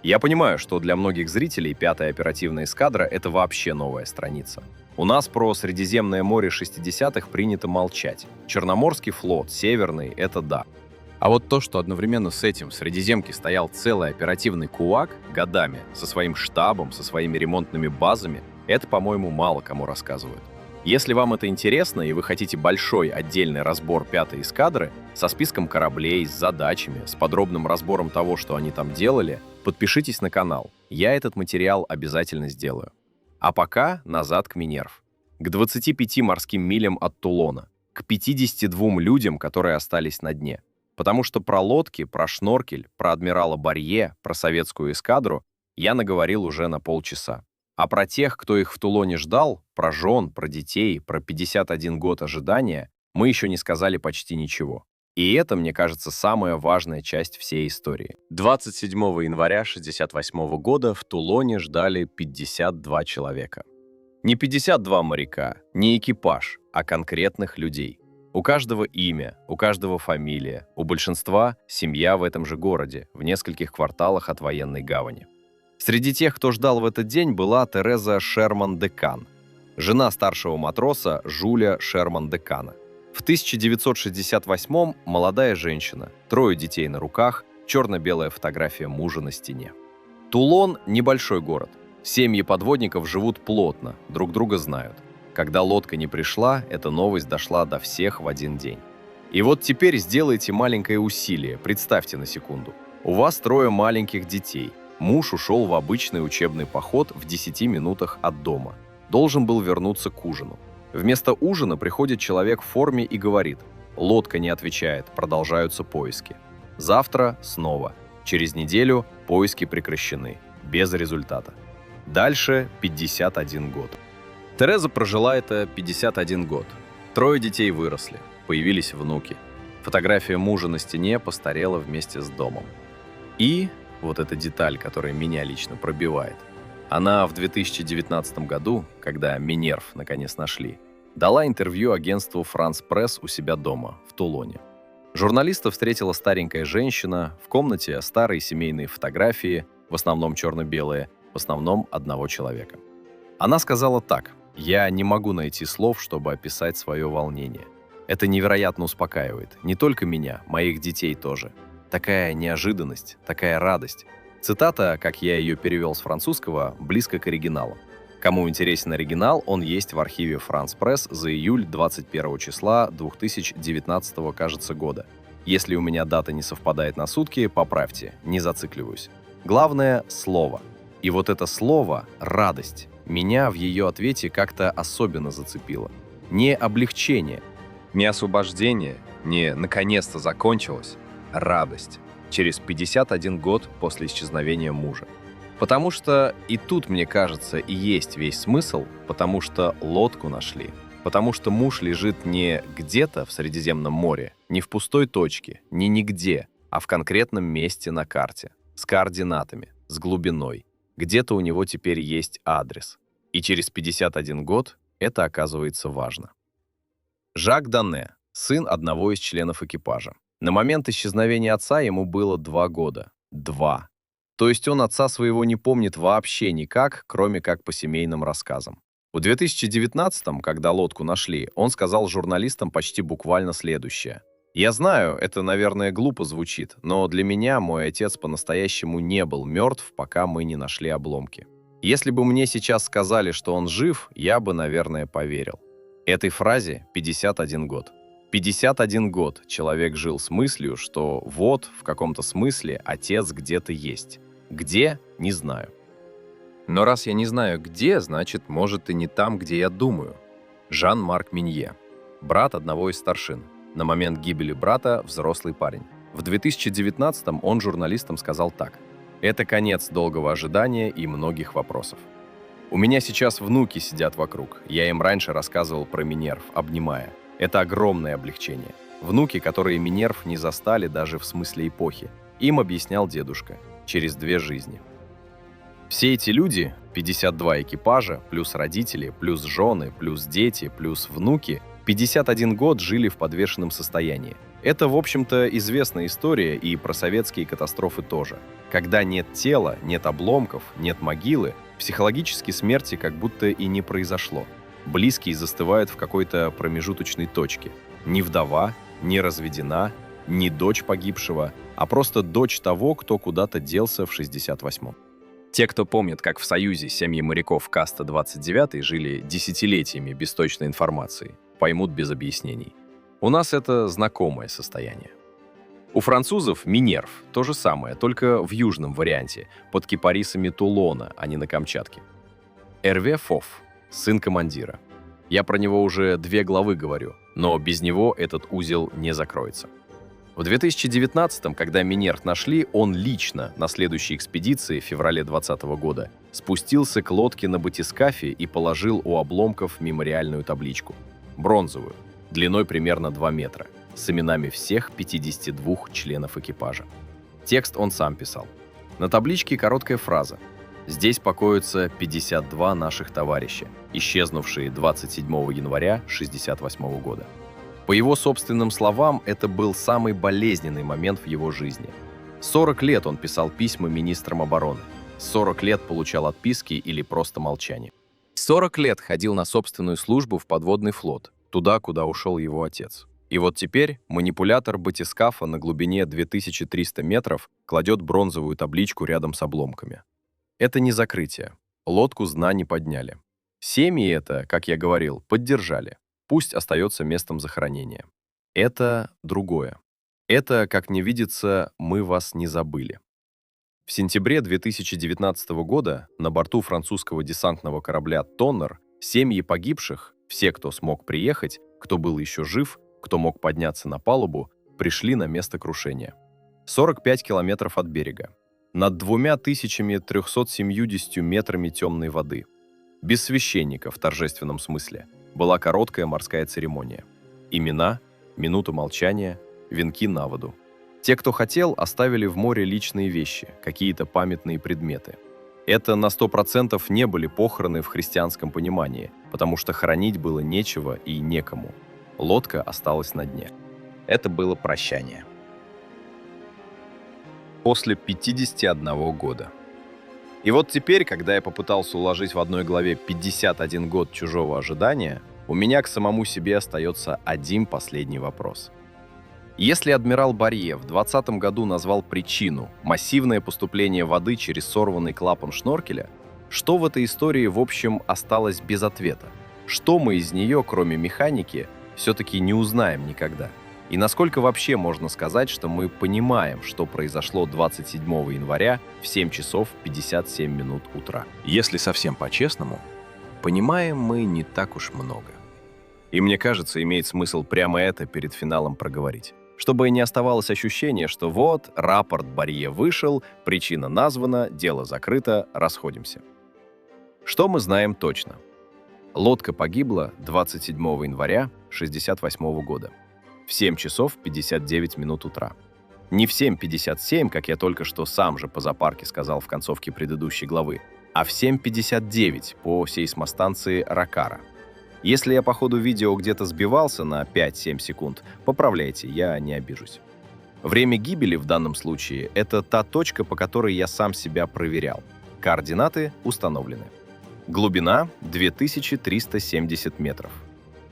Я понимаю, что для многих зрителей 5-я оперативная эскадра — это вообще новая страница. У нас про Средиземное море 60-х принято молчать. Черноморский флот, Северный — это да. А вот то, что одновременно с этим в Средиземке стоял целый оперативный кулак годами, со своим штабом, со своими ремонтными базами, это, по-моему, мало кому рассказывают. Если вам это интересно и вы хотите большой отдельный разбор 5-й эскадры со списком кораблей, с задачами, с подробным разбором того, что они там делали, подпишитесь на канал. Я этот материал обязательно сделаю. А пока назад к Минерв. К 25 морским милям от Тулона. К 52 людям, которые остались на дне. Потому что про лодки, про шноркель, про адмирала Барье, про советскую эскадру я наговорил уже на полчаса. А про тех, кто их в Тулоне ждал, про жен, про детей, про 51 год ожидания, мы еще не сказали почти ничего. И это, мне кажется, самая важная часть всей истории. 27 января 1968 года в Тулоне ждали 52 человека. Не 52 моряка, не экипаж, а конкретных людей. У каждого имя, у каждого фамилия, у большинства семья в этом же городе, в нескольких кварталах от военной гавани. Среди тех, кто ждал в этот день, была Тереза Шерман-де-Кан, жена старшего матроса Жюля Шерман-де-Кана. В 1968-м молодая женщина, 3 детей на руках, черно-белая фотография мужа на стене. Тулон – небольшой город. Семьи подводников живут плотно, друг друга знают. Когда лодка не пришла, эта новость дошла до всех в один день. И вот теперь сделайте маленькое усилие, представьте на секунду. У вас 3 маленьких детей. Муж ушел в обычный учебный поход в 10 минутах от дома. Должен был вернуться к ужину. Вместо ужина приходит человек в форме и говорит: лодка не отвечает, продолжаются поиски. Завтра снова. Через неделю поиски прекращены. Без результата. Дальше 51 год. Тереза прожила это 51 год. 3 детей выросли, появились внуки. Фотография мужа на стене постарела вместе с домом. И вот эта деталь, которая меня лично пробивает. Она в 2019 году, когда Минерв наконец нашли, дала интервью агентству «Франс Пресс» у себя дома, в Тулоне. Журналиста встретила старенькая женщина, в комнате старые семейные фотографии, в основном черно-белые, в основном одного человека. Она сказала так: «Я не могу найти слов, чтобы описать свое волнение. Это невероятно успокаивает. Не только меня, моих детей тоже. Такая неожиданность, такая радость». Цитата, как я ее перевел с французского, близко к оригиналу. Кому интересен оригинал, он есть в архиве France Press за июль 21 числа 2019, кажется, года. Если у меня дата не совпадает на сутки, поправьте, не зацикливаюсь. Главное — слово. И вот это слово «радость» меня в ее ответе как-то особенно зацепило. Не облегчение, Не освобождение, не «наконец-то закончилось», а радость. Через 51 год после исчезновения мужа. Потому что и тут, мне кажется, и есть весь смысл, потому что лодку нашли. Потому что муж лежит не где-то в Средиземном море, не в пустой точке, не нигде, а в конкретном месте на карте, с координатами, с глубиной. Где-то у него теперь есть адрес. И через 51 год это оказывается важно. Жак Дане, сын одного из членов экипажа. На момент исчезновения отца ему было 2 года. 2. То есть он отца своего не помнит вообще никак, кроме как по семейным рассказам. В 2019-м, когда лодку нашли, он сказал журналистам почти буквально следующее: «Я знаю, это, наверное, глупо звучит, но для меня мой отец по-настоящему не был мертв, пока мы не нашли обломки. Если бы мне сейчас сказали, что он жив, я бы, наверное, поверил». Этой фразе 51 год. 51 год человек жил с мыслью, что вот, в каком-то смысле, отец где-то есть. Где — не знаю. Но раз я не знаю где, значит, может, и не там, где я думаю. Жан-Марк Минье, брат одного из старшин. На момент гибели брата взрослый парень. В 2019-м он журналистам сказал так: «Это конец долгого ожидания и многих вопросов. У меня сейчас внуки сидят вокруг. Я им раньше рассказывал про Минерв, обнимая. Это огромное облегчение. Внуки, которые Минерв не застали даже в смысле эпохи. Им объяснял дедушка. Через 2 жизни». Все эти люди, 52 экипажа, плюс родители, плюс жены, плюс дети, плюс внуки, 51 год жили в подвешенном состоянии. Это, в общем-то, известная история, и про советские катастрофы тоже. Когда нет тела, нет обломков, нет могилы, психологически смерти как будто и не произошло. Близкие застывают в какой-то промежуточной точке. Ни вдова, ни разведена, ни дочь погибшего, а просто дочь того, кто куда-то делся в 68-м. Те, кто помнит, как в Союзе семьи моряков Каста 29 жили десятилетиями без точной информации, поймут без объяснений. У нас это знакомое состояние. У французов Минерв то же самое, только в южном варианте, под кипарисами Тулона, а не на Камчатке. Эрве Фоф, сын командира. Я про него уже 2 главы говорю, но без него этот узел не закроется. В 2019-м, когда Минерв нашли, он лично на следующей экспедиции в феврале 2020 года спустился к лодке на батискафе и положил у обломков мемориальную табличку. Бронзовую, длиной примерно 2 метра, с именами всех 52 членов экипажа. Текст он сам писал. На табличке короткая фраза: «Здесь покоятся 52 наших товарища, исчезнувшие 27 января 1968 года». По его собственным словам, это был самый болезненный момент в его жизни. 40 лет он писал письма министрам обороны. 40 лет получал отписки или просто молчание. 40 лет ходил на собственную службу в подводный флот, туда, куда ушел его отец. И вот теперь манипулятор батискафа на глубине 2300 метров кладет бронзовую табличку рядом с обломками. Это не закрытие. Лодку с дна не подняли. Семьи это, как я говорил, поддержали. Пусть остается местом захоронения. Это другое. Это, как мне видится, мы вас не забыли. В сентябре 2019 года на борту французского десантного корабля «Тоннер» семьи погибших, все, кто смог приехать, кто был еще жив, кто мог подняться на палубу, пришли на место крушения. 45 километров от берега. Над 2370 метрами темной воды. Без священника в торжественном смысле. Была короткая морская церемония. Имена, минута молчания, венки на воду. Те, кто хотел, оставили в море личные вещи, какие-то памятные предметы. Это на 100% не были похороны в христианском понимании, потому что хоронить было нечего и некому. Лодка осталась на дне. Это было прощание. После 51 года. И вот теперь, когда я попытался уложить в одной главе 51 год чужого ожидания, у меня к самому себе остается один последний вопрос. Если адмирал Барье в 20 году назвал причину массивное поступление воды через сорванный клапан шноркеля, что в этой истории, в общем, осталось без ответа? Что мы из нее, кроме механики, все-таки не узнаем никогда? И насколько вообще можно сказать, что мы понимаем, что произошло 27 января в 7 часов 57 минут утра? Если совсем по-честному, понимаем мы не так уж много. И мне кажется, имеет смысл прямо это перед финалом проговорить. Чтобы не оставалось ощущения, что вот, рапорт Барье вышел, причина названа, дело закрыто, расходимся. Что мы знаем точно? Лодка погибла 27 января 1968 года в 7 часов 59 минут утра. Не в 7:57, как я только что сам же по запарке сказал в концовке предыдущей главы, а в 7:59 по сейсмостанции Ракара. Если я по ходу видео где-то сбивался на 5-7 секунд, поправляйте, я не обижусь. Время гибели в данном случае – это та точка, по которой я сам себя проверял. Координаты установлены. Глубина – 2370 метров.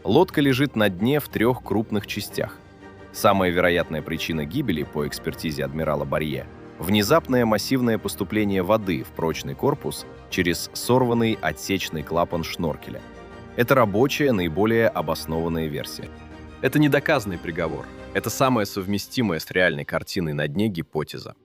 Лодка лежит на дне в 3 крупных частях. Самая вероятная причина гибели, по экспертизе адмирала Барье – внезапное массивное поступление воды в прочный корпус через сорванный отсечный клапан шноркеля. Это рабочая, наиболее обоснованная версия. Это недоказанный приговор. Это самая совместимая с реальной картиной на дне гипотеза.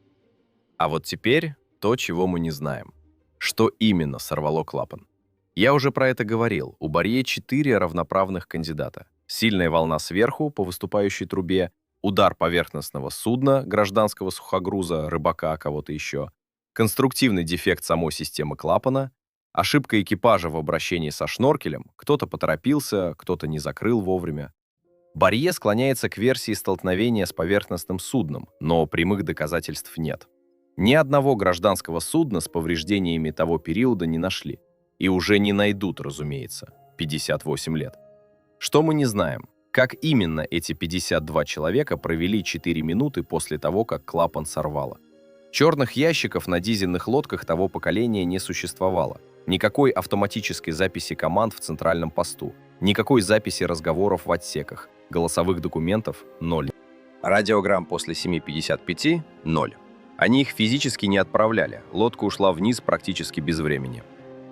А вот теперь то, чего мы не знаем. Что именно сорвало клапан? Я уже про это говорил. У Барье 4 равноправных кандидата. Сильная волна сверху по выступающей трубе, удар поверхностного судна, гражданского сухогруза, рыбака, кого-то еще, конструктивный дефект самой системы клапана, ошибка экипажа в обращении со шноркелем, кто-то поторопился, кто-то не закрыл вовремя. Барье склоняется к версии столкновения с поверхностным судном, но прямых доказательств нет. Ни одного гражданского судна с повреждениями того периода не нашли. И уже не найдут, разумеется, 58 лет. Что мы не знаем? Как именно эти 52 человека провели 4 минуты после того, как клапан сорвало? Черных ящиков на дизельных лодках того поколения не существовало. Никакой автоматической записи команд в центральном посту, никакой записи разговоров в отсеках, голосовых документов – 0. Радиограмм после 7:55 – 0. Они их физически не отправляли, лодка ушла вниз практически без времени.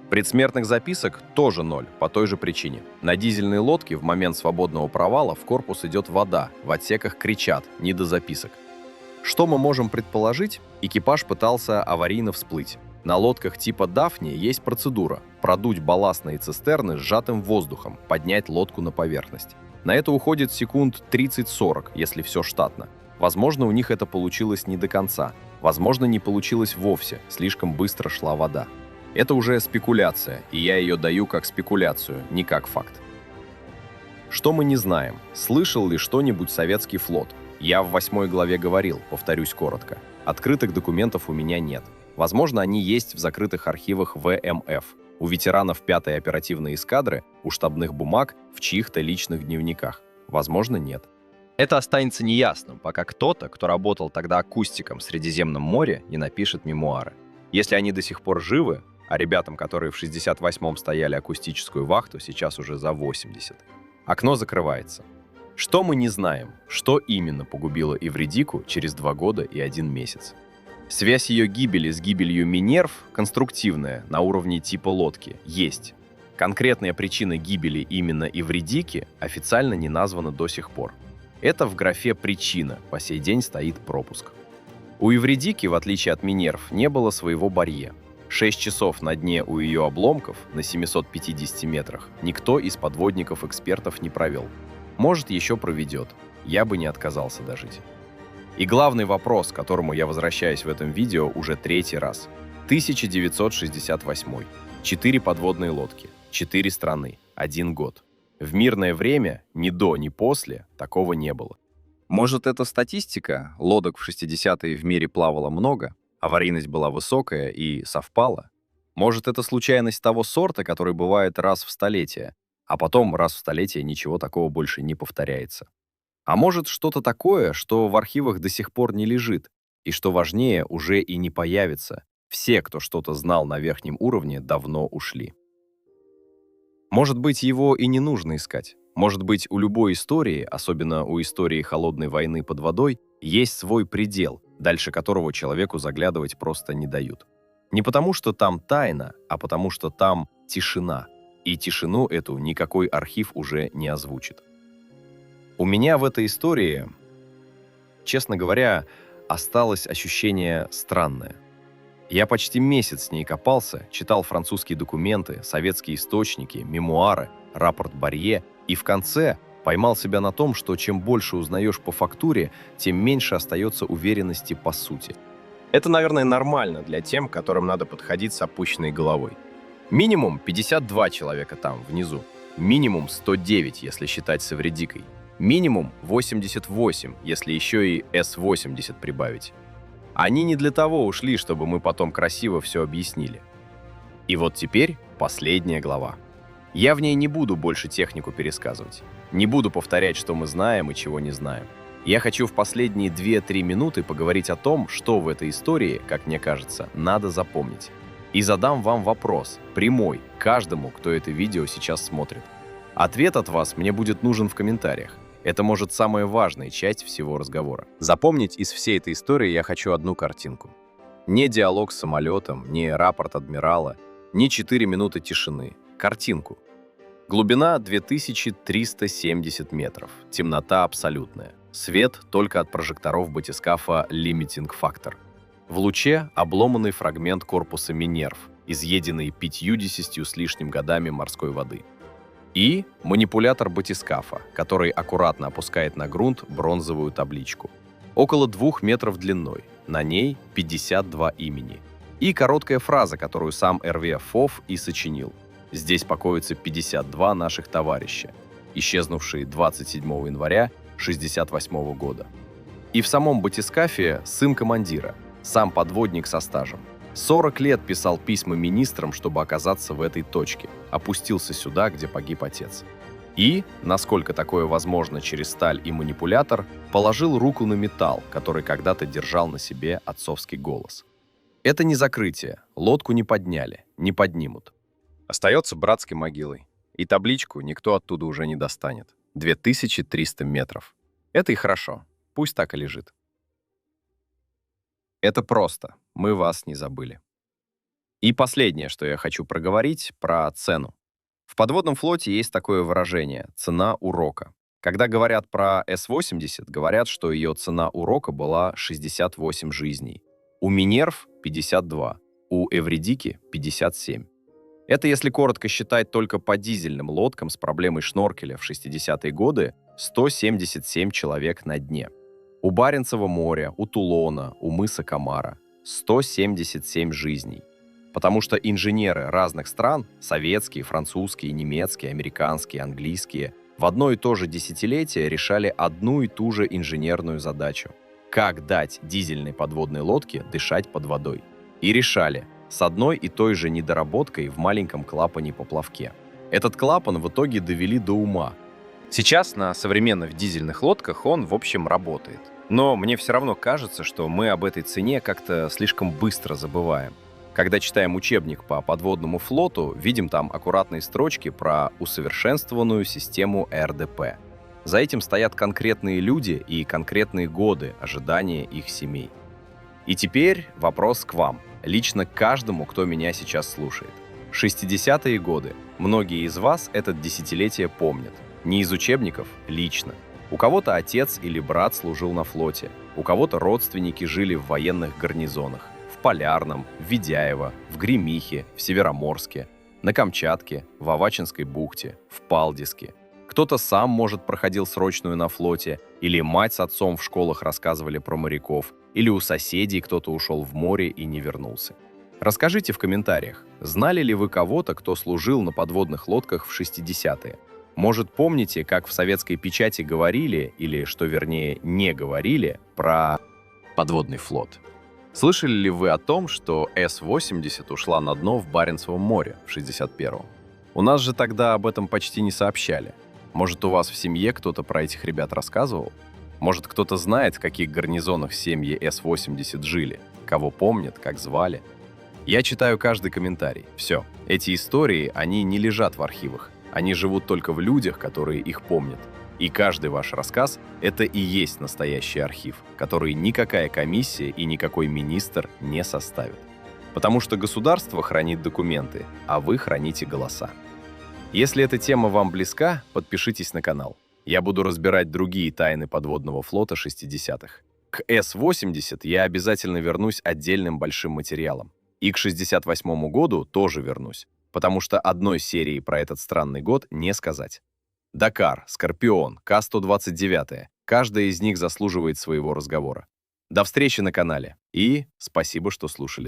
Предсмертных записок тоже 0, по той же причине. На дизельной лодке в момент свободного провала в корпус идет вода, в отсеках кричат, не до записок. Что мы можем предположить? Экипаж пытался аварийно всплыть. На лодках типа «Дафни» есть процедура – продуть балластные цистерны сжатым воздухом, поднять лодку на поверхность. На это уходит секунд 30-40, если все штатно. Возможно, у них это получилось не до конца. Возможно, не получилось вовсе, слишком быстро шла вода. Это уже спекуляция, и я ее даю как спекуляцию, не как факт. Что мы не знаем? Слышал ли что-нибудь советский флот? Я в 8 главе говорил, повторюсь коротко. Открытых документов у меня нет. Возможно, они есть в закрытых архивах ВМФ, у ветеранов 5-й оперативной эскадры, у штабных бумаг, в чьих-то личных дневниках. Возможно, нет. Это останется неясным, пока кто-то, кто работал тогда акустиком в Средиземном море, не напишет мемуары. Если они до сих пор живы, а ребятам, которые в 68-м стояли акустическую вахту, сейчас уже за 80. Окно закрывается. Что мы не знаем? Что именно погубило Эвридику через 2 года и 1 месяц? Связь ее гибели с гибелью Минерв, конструктивная, на уровне типа лодки, есть. Конкретная причина гибели именно Эвридики официально не названа до сих пор. Это в графе «Причина», по сей день стоит пропуск. У Эвридики, в отличие от Минерв, не было своего Барье. 6 часов на дне у ее обломков, на 750 метрах, никто из подводников-экспертов не провел. Может, еще проведет. Я бы не отказался дожить. И главный вопрос, к которому я возвращаюсь в этом видео уже 3-й раз. 1968. 4 подводные лодки, 4 страны, 1 год. В мирное время, ни до, ни после, такого не было. Может, это статистика? Лодок в 60-е в мире плавало много, аварийность была высокая и совпала? Может, это случайность того сорта, который бывает раз в столетие, а потом раз в столетие ничего такого больше не повторяется? А может, что-то такое, что в архивах до сих пор не лежит, и, что важнее, уже и не появится, Все, кто что-то знал на верхнем уровне, давно ушли. Может быть, его и не нужно искать. Может быть, у любой истории, особенно у истории холодной войны под водой, есть свой предел, дальше которого человеку заглядывать просто не дают. Не потому, что там тайна, а потому, что там тишина. И тишину эту никакой архив уже не озвучит. У меня в этой истории, честно говоря, осталось ощущение странное. Я почти месяц с ней копался, читал французские документы, советские источники, мемуары, рапорт Барье, и в конце поймал себя на том, что чем больше узнаешь по фактуре, тем меньше остается уверенности по сути. Это, наверное, нормально для тем, которым надо подходить с опущенной головой. Минимум 52 человека там, внизу. Минимум 109, если считать с Эвредикой. Минимум 88, если еще и С-80 прибавить. Они не для того ушли, чтобы мы потом красиво все объяснили. И вот теперь последняя глава. Я в ней не буду больше технику пересказывать. Не буду повторять, что мы знаем и чего не знаем. Я хочу в последние 2-3 минуты поговорить о том, что в этой истории, как мне кажется, надо запомнить. И задам вам вопрос, прямой, каждому, кто это видео сейчас смотрит. Ответ от вас мне будет нужен в комментариях. Это, может, самая важная часть всего разговора. Запомнить из всей этой истории я хочу одну картинку. Не диалог с самолетом, не рапорт адмирала, не 4 минуты тишины. Картинку. Глубина 2370 метров. Темнота абсолютная. Свет только от прожекторов батискафа Limiting Factor. В луче обломанный фрагмент корпуса Минерв, изъеденный 50 с лишним годами морской воды. И манипулятор батискафа, который аккуратно опускает на грунт бронзовую табличку. Около 2 метров длиной, на ней 52 имени. И короткая фраза, которую сам РВ Фов и сочинил. Здесь покоятся 52 наших товарища, исчезнувшие 27 января 1968 года. И в самом батискафе сын командира, сам подводник со стажем. 40 лет писал письма министрам, чтобы оказаться в этой точке. Опустился сюда, где погиб отец. И, насколько такое возможно через сталь и манипулятор, положил руку на металл, который когда-то держал на себе отцовский голос. Это не закрытие. Лодку не подняли, не поднимут. Остается братской могилой. И табличку никто оттуда уже не достанет. 2300 метров. Это и хорошо. Пусть так и лежит. Это просто. Мы вас не забыли. И последнее, что я хочу проговорить, про цену. В подводном флоте есть такое выражение «цена урока». Когда говорят про С-80, говорят, что ее цена урока была 68 жизней. У Минерв — 52, у Эвредики — 57. Это, если коротко считать, только по дизельным лодкам с проблемой шноркеля в 60-е годы 177 человек на дне. У Баренцева моря, у Тулона, у мыса Камара 177 жизней. Потому что инженеры разных стран, советские, французские, немецкие, американские, английские, в одно и то же десятилетие решали одну и ту же инженерную задачу – как дать дизельной подводной лодке дышать под водой. И решали с одной и той же недоработкой в маленьком клапане-поплавке. Этот клапан в итоге довели до ума. Сейчас на современных дизельных лодках он, в общем, работает. Но мне все равно кажется, что мы об этой цене как-то слишком быстро забываем. Когда читаем учебник по подводному флоту, видим там аккуратные строчки про усовершенствованную систему РДП. За этим стоят конкретные люди и конкретные годы ожидания их семей. И теперь вопрос к вам, лично к каждому, кто меня сейчас слушает. 60-е годы. Многие из вас это десятилетие помнят. Не из учебников, лично. У кого-то отец или брат служил на флоте, у кого-то родственники жили в военных гарнизонах. В Полярном, в Ведяево, в Гремихе, в Североморске, на Камчатке, в Авачинской бухте, в Палдиске. Кто-то сам, может, проходил срочную на флоте, или мать с отцом в школах рассказывали про моряков, или у соседей кто-то ушел в море и не вернулся. Расскажите в комментариях, знали ли вы кого-то, кто служил на подводных лодках в 60-е? Может, помните, как в советской печати говорили, или, что вернее, не говорили, про подводный флот? Слышали ли вы о том, что С-80 ушла на дно в Баренцевом море в 61-м? У нас же тогда об этом почти не сообщали. Может, у вас в семье кто-то про этих ребят рассказывал? Может, кто-то знает, в каких гарнизонах семьи С-80 жили? Кого помнят, как звали? Я читаю каждый комментарий. Все. Эти истории, они не лежат в архивах. Они живут только в людях, которые их помнят. И каждый ваш рассказ – это и есть настоящий архив, который никакая комиссия и никакой министр не составит. Потому что государство хранит документы, а вы храните голоса. Если эта тема вам близка, подпишитесь на канал. Я буду разбирать другие тайны подводного флота 60-х. К С-80 я обязательно вернусь отдельным большим материалом. И к 68-му году тоже вернусь, потому что одной серии про этот странный год не сказать. Дакар, Скорпион, К-129. Каждая из них заслуживает своего разговора. До встречи на канале. И спасибо, что слушали.